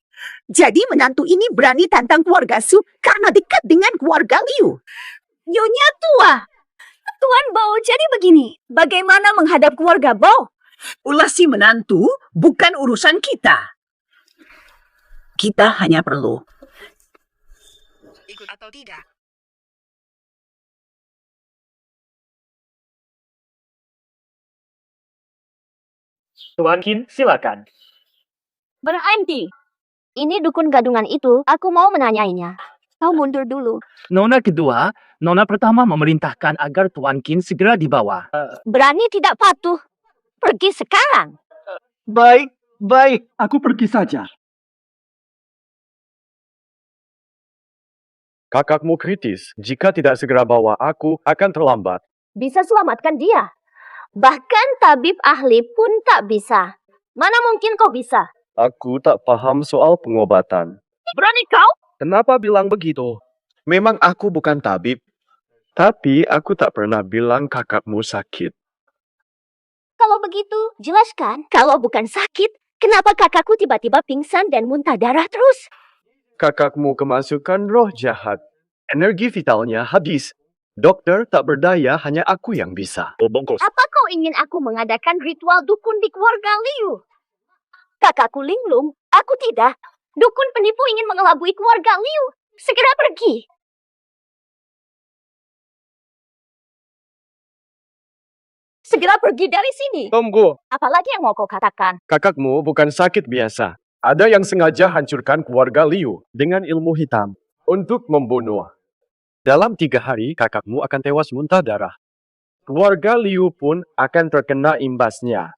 Jadi menantu ini berani tantang keluarga Su karena dekat dengan keluarga Liu. Nyonya tua. Tuan Bao jadi begini. Bagaimana menghadap keluarga Bao? Ulah si menantu bukan urusan kita. Kita hanya perlu ikut atau tidak. Tuan Qin, silakan. Berhenti. Ini dukun gadungan itu, aku mau menanyainya. Kau mundur dulu. Nona kedua, Nona pertama memerintahkan agar Tuan Qin segera dibawa. Berani tidak patuh. Pergi sekarang. baik. Aku pergi saja. Kakakmu kritis. Jika tidak segera bawa aku, akan terlambat. Bisa selamatkan dia. Bahkan tabib ahli pun tak bisa. Mana mungkin kau bisa? Aku tak paham soal pengobatan. Berani kau? Kenapa bilang begitu? Memang aku bukan tabib. Tapi aku tak pernah bilang kakakmu sakit. Kalau begitu, jelaskan. Kalau bukan sakit, kenapa kakakku tiba-tiba pingsan dan muntah darah terus? Kakakmu kemasukan roh jahat. Energi vitalnya habis. Dokter tak berdaya, hanya aku yang bisa. Apa kau ingin aku mengadakan ritual dukun di keluarga Liu? Kakakku linglung, aku tidak. Dukun penipu ingin mengelabui keluarga Liu. Segera pergi. Segera pergi dari sini. Tunggu, Apalagi yang mau kau katakan? kakakmu bukan sakit biasa. Ada yang sengaja hancurkan keluarga Liu dengan ilmu hitam untuk membunuh. Dalam 3 hari, kakakmu akan tewas muntah darah. Keluarga Liu pun akan terkena imbasnya.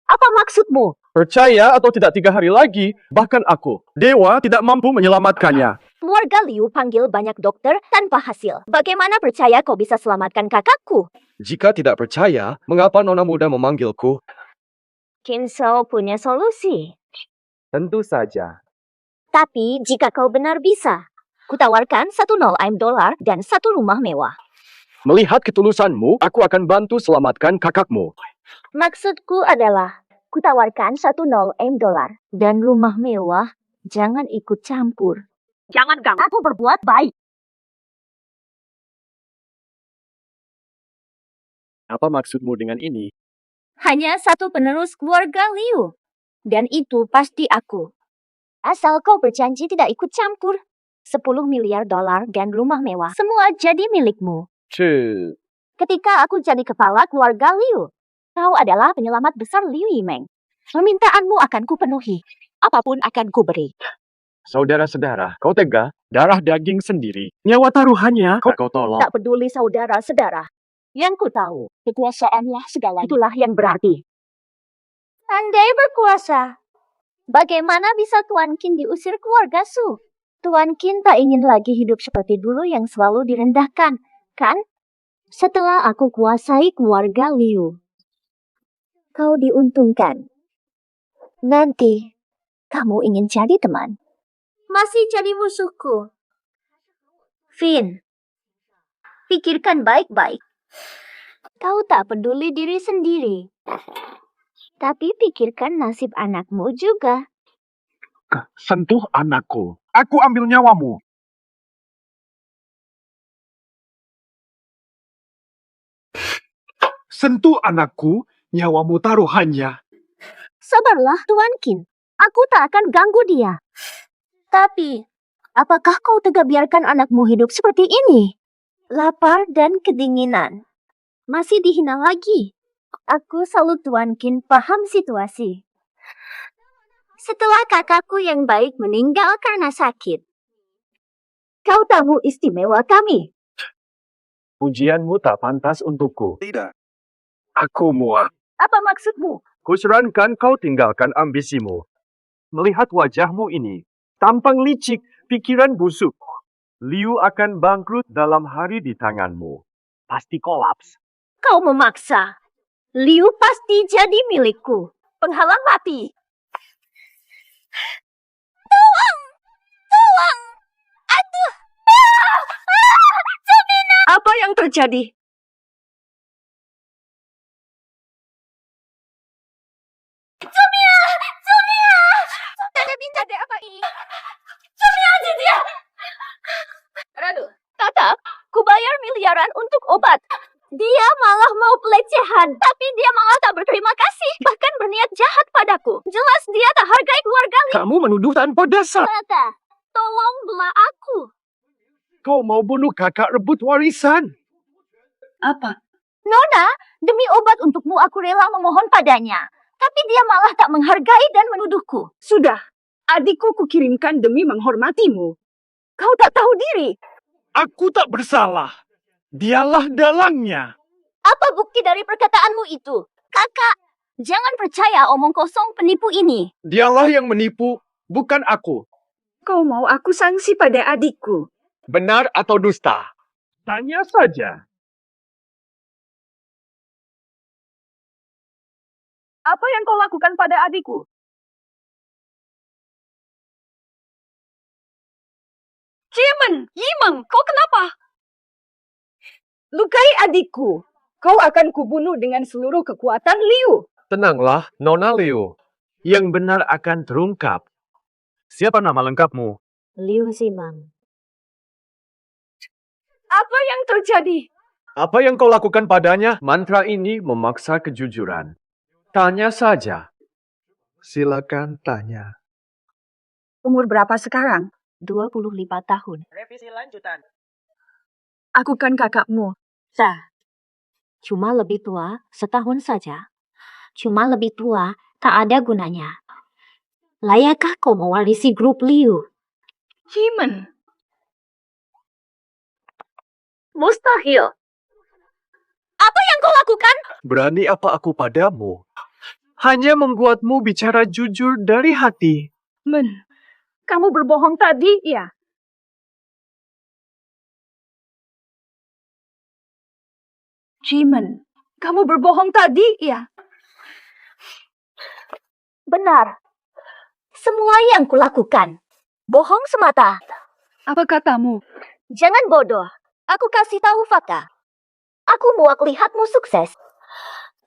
Apa maksudmu? Percaya atau tidak 3 hari lagi, bahkan aku, dewa, tidak mampu menyelamatkannya. Keluarga Liu panggil banyak dokter tanpa hasil. Bagaimana percaya kau bisa selamatkan kakakku? Jika tidak percaya, mengapa nona muda memanggilku? Kinso punya solusi. Tentu saja. Tapi jika kau benar bisa, kutawarkan 10 dolar dan 1 rumah mewah. Melihat ketulusanmu, aku akan bantu selamatkan kakakmu. Maksudku adalah, kutawarkan 10 dolar dan rumah mewah. Jangan ikut campur. Jangan ganggu aku berbuat baik. Apa maksudmu dengan ini? Hanya satu penerus keluarga Liu. Dan itu pasti aku. Asal kau berjanji tidak ikut campur. 10 miliar dolar dan rumah mewah. Semua jadi milikmu. Ketika aku jadi kepala keluarga Liu, kau adalah penyelamat besar Liu Yimeng. Permintaanmu akan kupenuhi. Apapun akan kuberi. Saudara-saudara, kau tega? Darah daging sendiri. Nyawa taruhannya kau tolak. Tak peduli saudara-saudara. Yang ku tahu, kekuasaanlah segalanya. Itulah yang berarti. Andai berkuasa, bagaimana bisa Tuan Qin diusir keluarga Su? Tuan Qin tak ingin lagi hidup seperti dulu yang selalu direndahkan, kan? Setelah aku kuasai keluarga Liu, kau diuntungkan. Nanti, kamu ingin jadi teman. Masih jadi musuhku. Finn, pikirkan baik-baik. Kau tak peduli diri sendiri. Tapi pikirkan nasib anakmu juga. Sentuh anakku. Aku ambil nyawamu. Sentuh anakku, nyawamu taruhannya. Sabarlah, Tuan Qin. Aku tak akan ganggu dia. Tapi, apakah kau tega biarkan anakmu hidup seperti ini? Lapar dan kedinginan. Masih dihina lagi. Aku salut Tuan Qin paham situasi. Setelah kakakku yang baik meninggal karena sakit. Kau tamu istimewa kami. Pujianmu tak pantas untukku. Tidak. Aku muak. Apa maksudmu? Kusarankan kau tinggalkan ambisimu. Melihat wajahmu ini, tampang licik, pikiran busuk. Liu akan bangkrut dalam hari di tanganmu. Pasti kolaps. Kau memaksa. Liu pasti jadi milikku. Penghalang mati. Tolong! Tolong! Aduh! Sabina! Apa yang terjadi? Sumia! Sumia! Ada apa ini? Sumia, dia! Radu, Tata, kubayar miliaran untuk obat. Dia malah mau pelecehan, tapi dia malah tak berterima kasih, bahkan berniat jahat padaku. Jelas dia tak hargai keluarga Liu. Kamu menuduh tanpa dasar. Tata, tolong belah aku. Kau mau bunuh kakak rebut warisan. Apa? Nona, demi obat untukmu aku rela memohon padanya. Tapi dia malah tak menghargai dan menuduhku. Sudah, adikku kukirimkan demi menghormatimu. Kau tak tahu diri. Aku tak bersalah. Dialah dalangnya. Apa bukti dari perkataanmu itu? Kakak, jangan percaya omong kosong penipu ini. Dialah yang menipu, bukan aku. Kau mau aku sanksi pada adikku? Benar atau dusta? Tanya saja. Apa yang kau lakukan pada adikku? Yimeng, kau kenapa? Lukai adikku. Kau akan kubunuh dengan seluruh kekuatan Liu. Tenanglah, Nona Liu. Yang benar akan terungkap. Siapa nama lengkapmu? Liu Zimang. Apa yang terjadi? Apa yang kau lakukan padanya? Mantra ini memaksa kejujuran. Tanya saja. Silakan tanya. Umur berapa sekarang? 25 tahun. Revisi lanjutan. Aku kan kakakmu. Sah. Cuma lebih tua, setahun saja. Cuma lebih tua, tak ada gunanya. Layakkah kau mewarisi grup Liu? Himen. Mustahil. Apa yang kau lakukan? Berani apa aku padamu? hanya membuatmu bicara jujur dari hati. Kamu berbohong tadi, ya? Jimin, kamu berbohong tadi, ya? Benar. Semua yang kulakukan. Bohong semata. Apa katamu? Jangan bodoh. Aku kasih tahu fakta. Aku mau lihatmu sukses.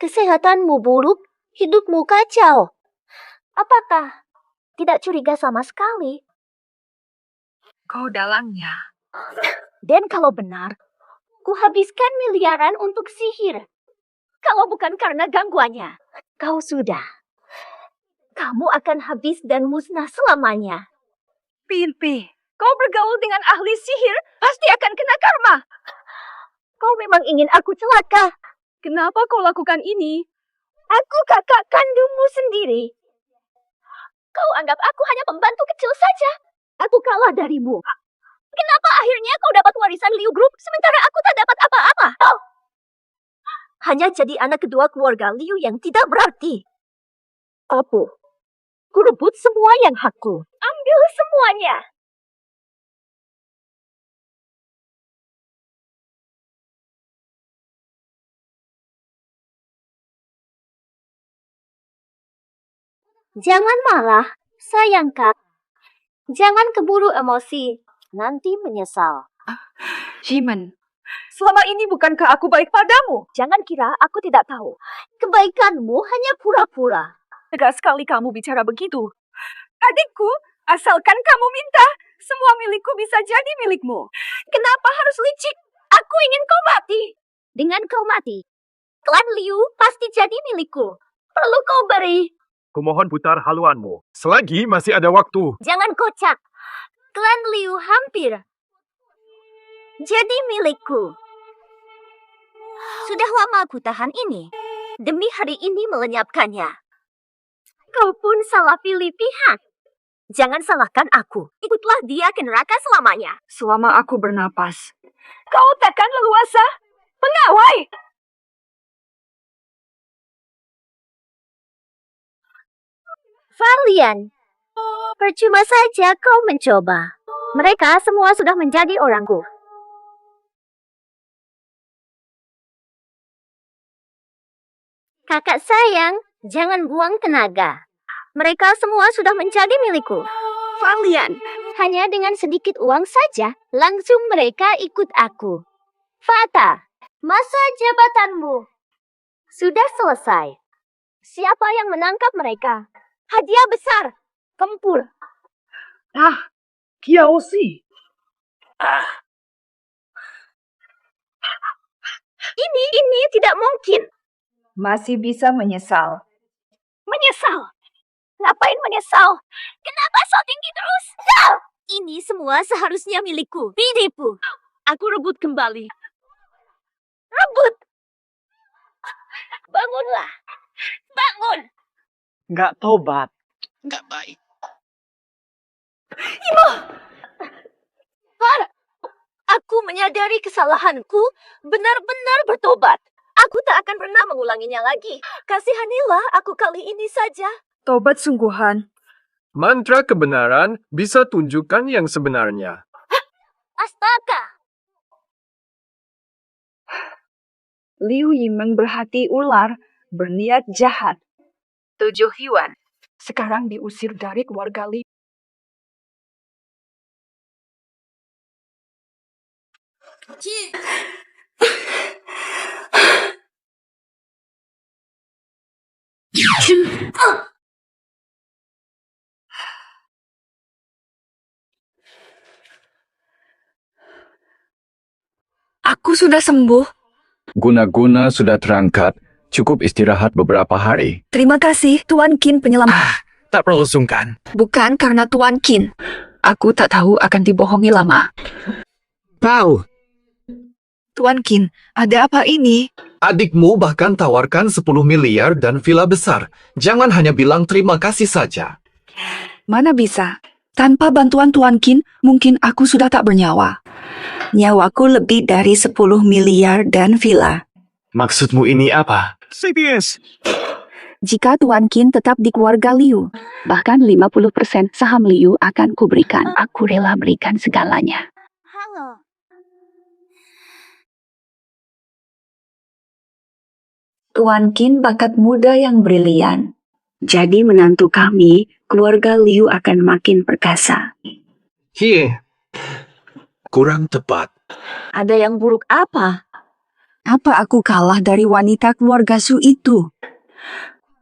Kesehatanmu buruk, hidupmu kacau. Apakah tidak curiga sama sekali? Kau dalangnya. Dan kalau benar, ku habiskan miliaran untuk sihir. Kalau bukan karena gangguannya, kau sudah. Kamu akan habis dan musnah selamanya. Pilpi, kau bergaul dengan ahli sihir, pasti akan kena karma. Kau memang ingin aku celaka. Kenapa kau lakukan ini? Aku kakak kandungmu sendiri. Kau anggap aku hanya pembantu kecil saja. Aku kalah darimu. Kenapa akhirnya kau dapat warisan Liu Group, sementara aku tak dapat apa-apa? Oh. Hanya jadi anak kedua keluarga Liu yang tidak berarti. Apa? Ku rebut semua yang hakku. Ambil semuanya. Jangan marah, sayang Kak. Jangan keburu emosi, nanti menyesal. Jimin, selama ini bukankah aku baik padamu? Jangan kira aku tidak tahu. Kebaikanmu hanya pura-pura. Tegas sekali kamu bicara begitu. Adikku, asalkan kamu minta, semua milikku bisa jadi milikmu. Kenapa harus licik? Aku ingin kau mati. Dengan kau mati, klan Liu pasti jadi milikku. Perlu kau beri. Kumohon putar haluanmu. Selagi masih ada waktu. Jangan kocak. Klan Liu hampir jadi milikku. Sudah lama aku tahan ini. Demi hari ini melenyapkannya. Kau pun salah pilih pihak. Jangan salahkan aku. Ikutlah dia ke neraka selamanya. Selama aku bernapas. Kau takkan leluasa. Pengawai! Valian, percuma saja kau mencoba. Mereka semua sudah menjadi orangku. Kakak sayang, jangan buang tenaga. Mereka semua sudah menjadi milikku. Valian, hanya dengan sedikit uang saja, langsung mereka ikut aku. Fata, masa jabatanmu sudah selesai. Siapa yang menangkap mereka? Hadiah besar, kempul. Kiaosi. Ini tidak mungkin. Masih bisa menyesal. Menyesal? Ngapain menyesal? Kenapa so tinggi terus? Ini semua seharusnya milikku. Ditipu. Aku rebut kembali. Rebut. Bangunlah. Bangun. Nggak tobat. Nggak baik. Imo. Far, aku menyadari kesalahanku, benar-benar bertobat. Aku tak akan pernah mengulanginya lagi. Kasihanilah aku kali ini saja. Tobat sungguhan. Mantra kebenaran bisa tunjukkan yang sebenarnya. Astaga. Liu Yimeng berhati ular, berniat jahat. 7 Yuan. Sekarang diusir dari keluarga Liu. Aku sudah sembuh. Guna-guna sudah terangkat. Cukup istirahat beberapa hari. Terima kasih, Tuan Qin penyelamat. Tak perlu sungkan. Bukan karena Tuan Qin. Aku tak tahu akan dibohongi lama. Tahu. Tuan Qin, ada apa ini? Adikmu bahkan tawarkan 10 miliar dan villa besar. Jangan hanya bilang terima kasih saja. Mana bisa? Tanpa bantuan Tuan Qin, mungkin aku sudah tak bernyawa. Nyawaku lebih dari 10 miliar dan villa. Maksudmu ini apa? CBS. Jika Tuan Qin tetap di keluarga Liu, bahkan 50% saham Liu akan kuberikan. Aku rela berikan segalanya. Halo. Tuan Qin bakat muda yang brilian. Jadi menantu kami, keluarga Liu akan makin perkasa. Kurang tepat. Ada yang buruk apa? Apa aku kalah dari wanita keluarga Su itu?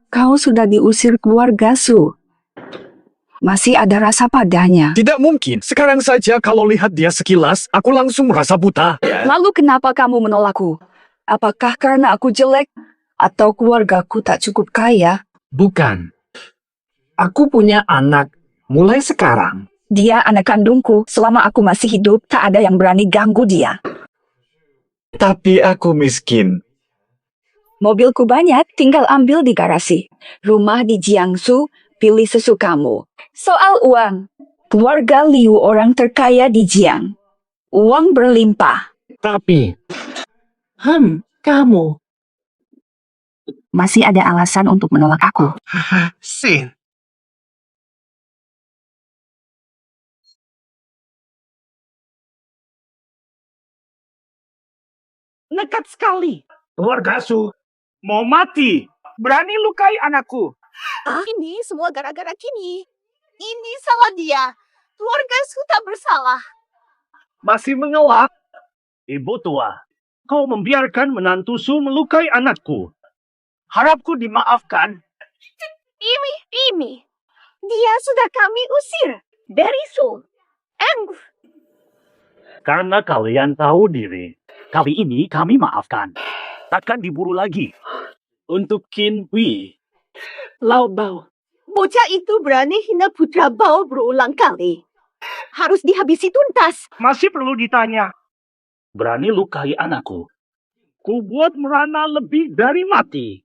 Kau sudah diusir keluarga Su. Masih ada rasa padanya. Tidak mungkin. Sekarang saja kalau lihat dia sekilas, aku langsung merasa buta. Lalu kenapa kamu menolakku? Apakah karena aku jelek? Atau keluargaku tak cukup kaya? Bukan. Aku punya anak mulai sekarang. Dia anak kandungku. Selama aku masih hidup, tak ada yang berani ganggu dia. Tapi aku miskin. Mobilku banyak, tinggal ambil di garasi. Rumah di Jiangsu, pilih sesukamu. Soal uang, keluarga Liu orang terkaya di Jiang. Uang berlimpah. Tapi, kamu. Masih ada alasan untuk menolak aku. Sin. Nekat sekali. Keluarga Su mau mati. Berani lukai anakku. Ini semua gara-gara Kini. Ini salah dia. Keluarga Su tak bersalah. Masih mengelak. Ibu tua, kau membiarkan menantu Su melukai anakku. Harapku dimaafkan. Ini. Dia sudah kami usir dari Su. Karena kalian tahu diri, kali ini kami maafkan. Takkan diburu lagi. Untuk Qin Hui. Lao Bao. Bocah itu berani hina putra Bao berulang kali. Harus dihabisi tuntas. Masih perlu ditanya. Berani lukai anakku. Ku buat merana lebih dari mati.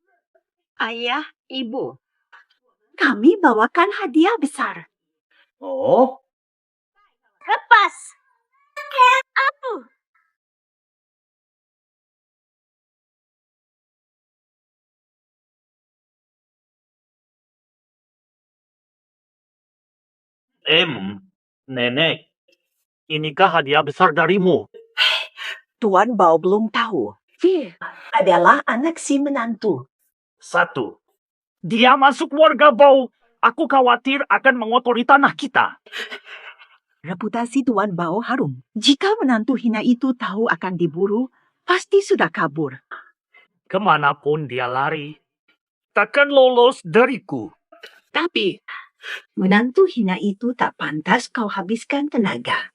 Ayah, ibu. Kami bawakan hadiah besar. Oh? Lepas. Aku. Nenek. Inikah hadiah besar darimu? Tuan Bao belum tahu. Adalah anak si menantu. 1. Dia masuk warga Bau. Aku khawatir akan mengotori tanah kita. Reputasi Tuan Bao harum. Jika menantu hina itu tahu akan diburu, pasti sudah kabur. Kemanapun dia lari, takkan lolos dariku. Tapi, menantu hina itu tak pantas kau habiskan tenaga.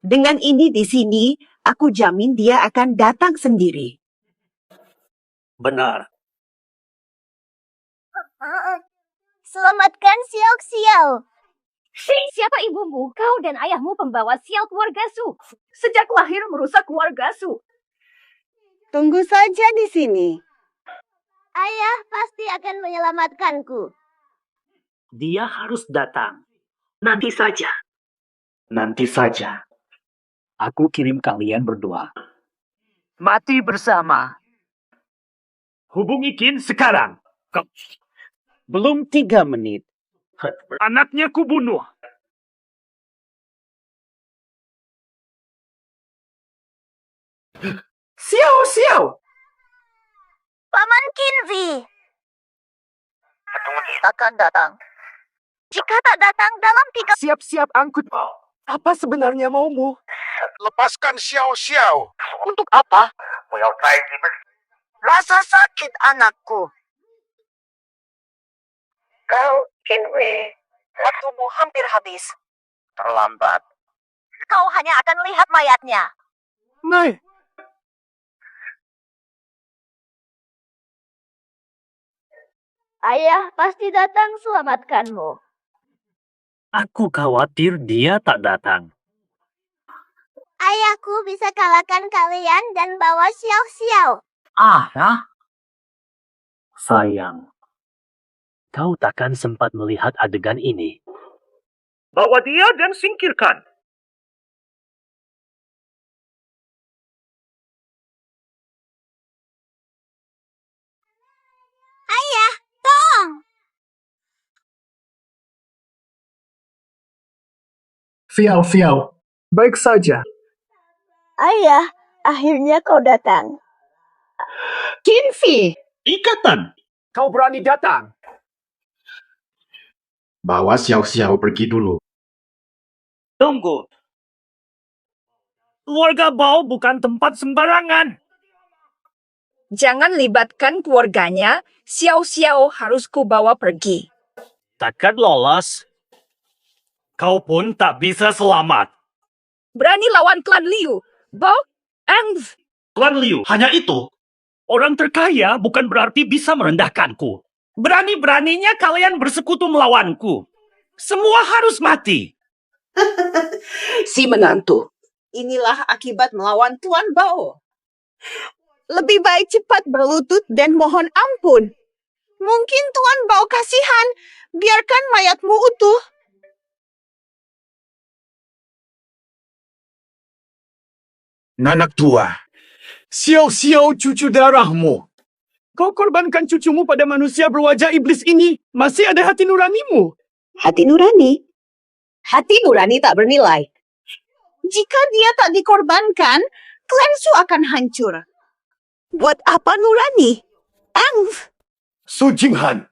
Dengan ini di sini, aku jamin dia akan datang sendiri. Benar. Selamatkan Xiao Xiao. Siapa ibumu? Kau dan ayahmu pembawa sial keluarga Su. Sejak lahir merusak keluarga Su. Tunggu saja di sini. Ayah pasti akan menyelamatkanku. Dia harus datang. Nanti saja. Nanti saja. Aku kirim kalian berdua. Mati bersama. Hubungi Qin sekarang. Belum 3 menit. Anaknya kubunuh. Xiao! Paman Qinzi. Takkan datang. Jika tak datang dalam 3... Siap-siap angkut. Apa sebenarnya maumu? Lepaskan Xiao. Untuk apa? Rasa sakit anakku. Kau, Kinwei, waktumu hampir habis. Terlambat. Kau hanya akan lihat mayatnya. Nay, Ayah pasti datang selamatkanmu. Aku khawatir dia tak datang. Ayahku bisa kalahkan kalian dan bawa Xiao Xiao. Sayang. Kau takkan sempat melihat adegan ini. Bawa dia dan singkirkan. Fiau-fiau. Baik saja. Ayah, akhirnya kau datang. Kinfi, Ikatan. Kau berani datang? Bawa Xiao-Xiao pergi dulu. Tunggu. Keluarga Bao bukan tempat sembarangan. Jangan libatkan keluarganya, Xiao-Xiao harus kubawa pergi. Takkan lolos. Kau pun tak bisa selamat. Berani lawan klan Liu. Bao, Angz. Klan Liu, hanya itu. Orang terkaya bukan berarti bisa merendahkanku. Berani-beraninya kalian bersekutu melawanku. Semua harus mati. si menantu. Inilah akibat melawan Tuan Bao. Lebih baik cepat berlutut dan mohon ampun. Mungkin Tuan Bao kasihan. Biarkan mayatmu utuh. Nanak tua. Xiao-Xiao cucu darahmu. Kau korbankan cucumu pada manusia berwajah iblis ini. Masih ada hati nuranimu. Hati nurani? Hati nurani tak bernilai. Jika dia tak dikorbankan, klan Su akan hancur. Buat apa nurani? Su Jinghan,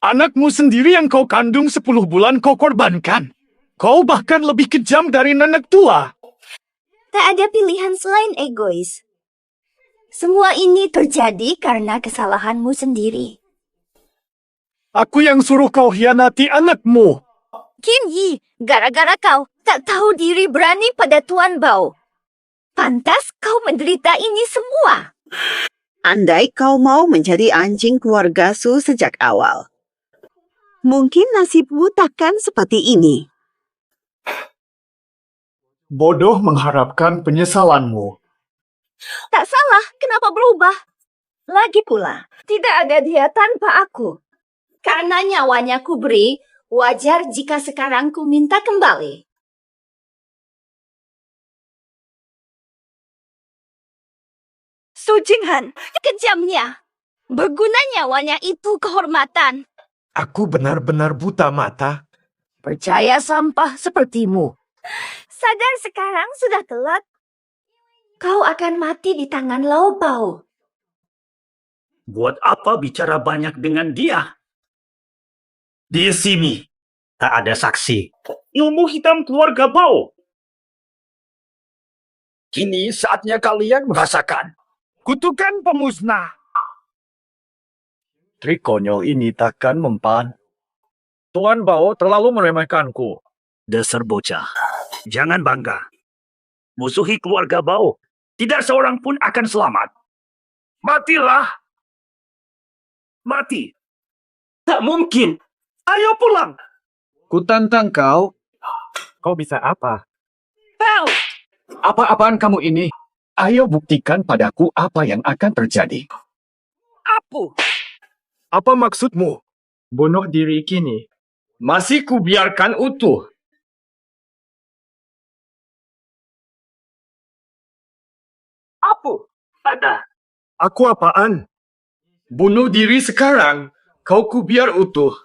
anakmu sendiri yang kau kandung 10 bulan kau korbankan. Kau bahkan lebih kejam dari nanak tua. Tak ada pilihan selain egois. Semua ini terjadi karena kesalahanmu sendiri. Aku yang suruh kau hianati anakmu. Qin Yi, gara-gara kau tak tahu diri berani pada Tuan Bao. Pantas kau menderita ini semua. Andai kau mau menjadi anjing keluarga Su sejak awal, mungkin nasibmu takkan seperti ini. Bodoh mengharapkan penyesalanmu. Tak salah, kenapa berubah? Lagi pula, tidak ada dia tanpa aku. Karena nyawanya ku beri, wajar jika sekarang ku minta kembali. Su Jinghan, kejamnya. Berguna nyawanya itu kehormatan. Aku benar-benar buta mata. Percaya sampah sepertimu. Sadar sekarang sudah telat. Kau akan mati di tangan Lao Bao. Buat apa bicara banyak dengan dia? Di sini tak ada saksi. Ilmu hitam keluarga Bao. Kini saatnya kalian merasakan kutukan pemusnah. Trik konyol ini takkan mempan. Tuan Bao terlalu meremehkanku. Dasar bocah. Jangan bangga. Musuhi keluarga Bao. Tidak seorang pun akan selamat. Matilah. Mati. Tak mungkin. Ayo pulang. Kutantang kau. Kau bisa apa? Bao! Apa-apaan kamu ini? Ayo buktikan padaku apa yang akan terjadi. Apa maksudmu? Bunuh diri kini. Masih kubiarkan utuh. Ada. Aku apaan? Bunuh diri sekarang. Kau kubiar utuh.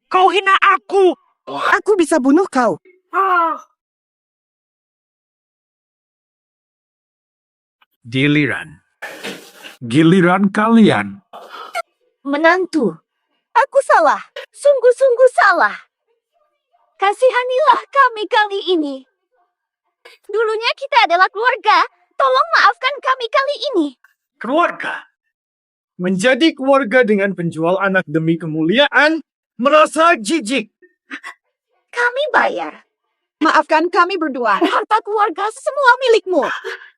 Kau hina aku. Aku bisa bunuh kau. Giliran kalian. Menantu, aku salah. Sungguh-sungguh salah. Kasihanilah kami kali ini. Dulunya kita adalah keluarga. Tolong maafkan kami kali ini. Keluarga. Menjadi keluarga dengan penjual anak demi kemuliaan, merasa jijik. Kami bayar. Maafkan kami berdua. Harta keluarga semua milikmu.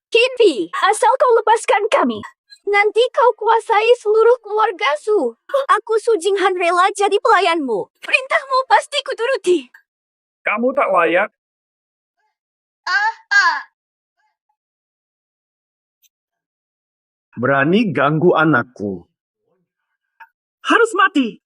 Kinfi, asal kau lepaskan kami. Nanti kau kuasai seluruh keluarga Su. Aku Su Jinghan rela jadi pelayanmu. Perintahmu pasti kuturuti. Kamu tak layak. Berani ganggu anakku. Harus mati.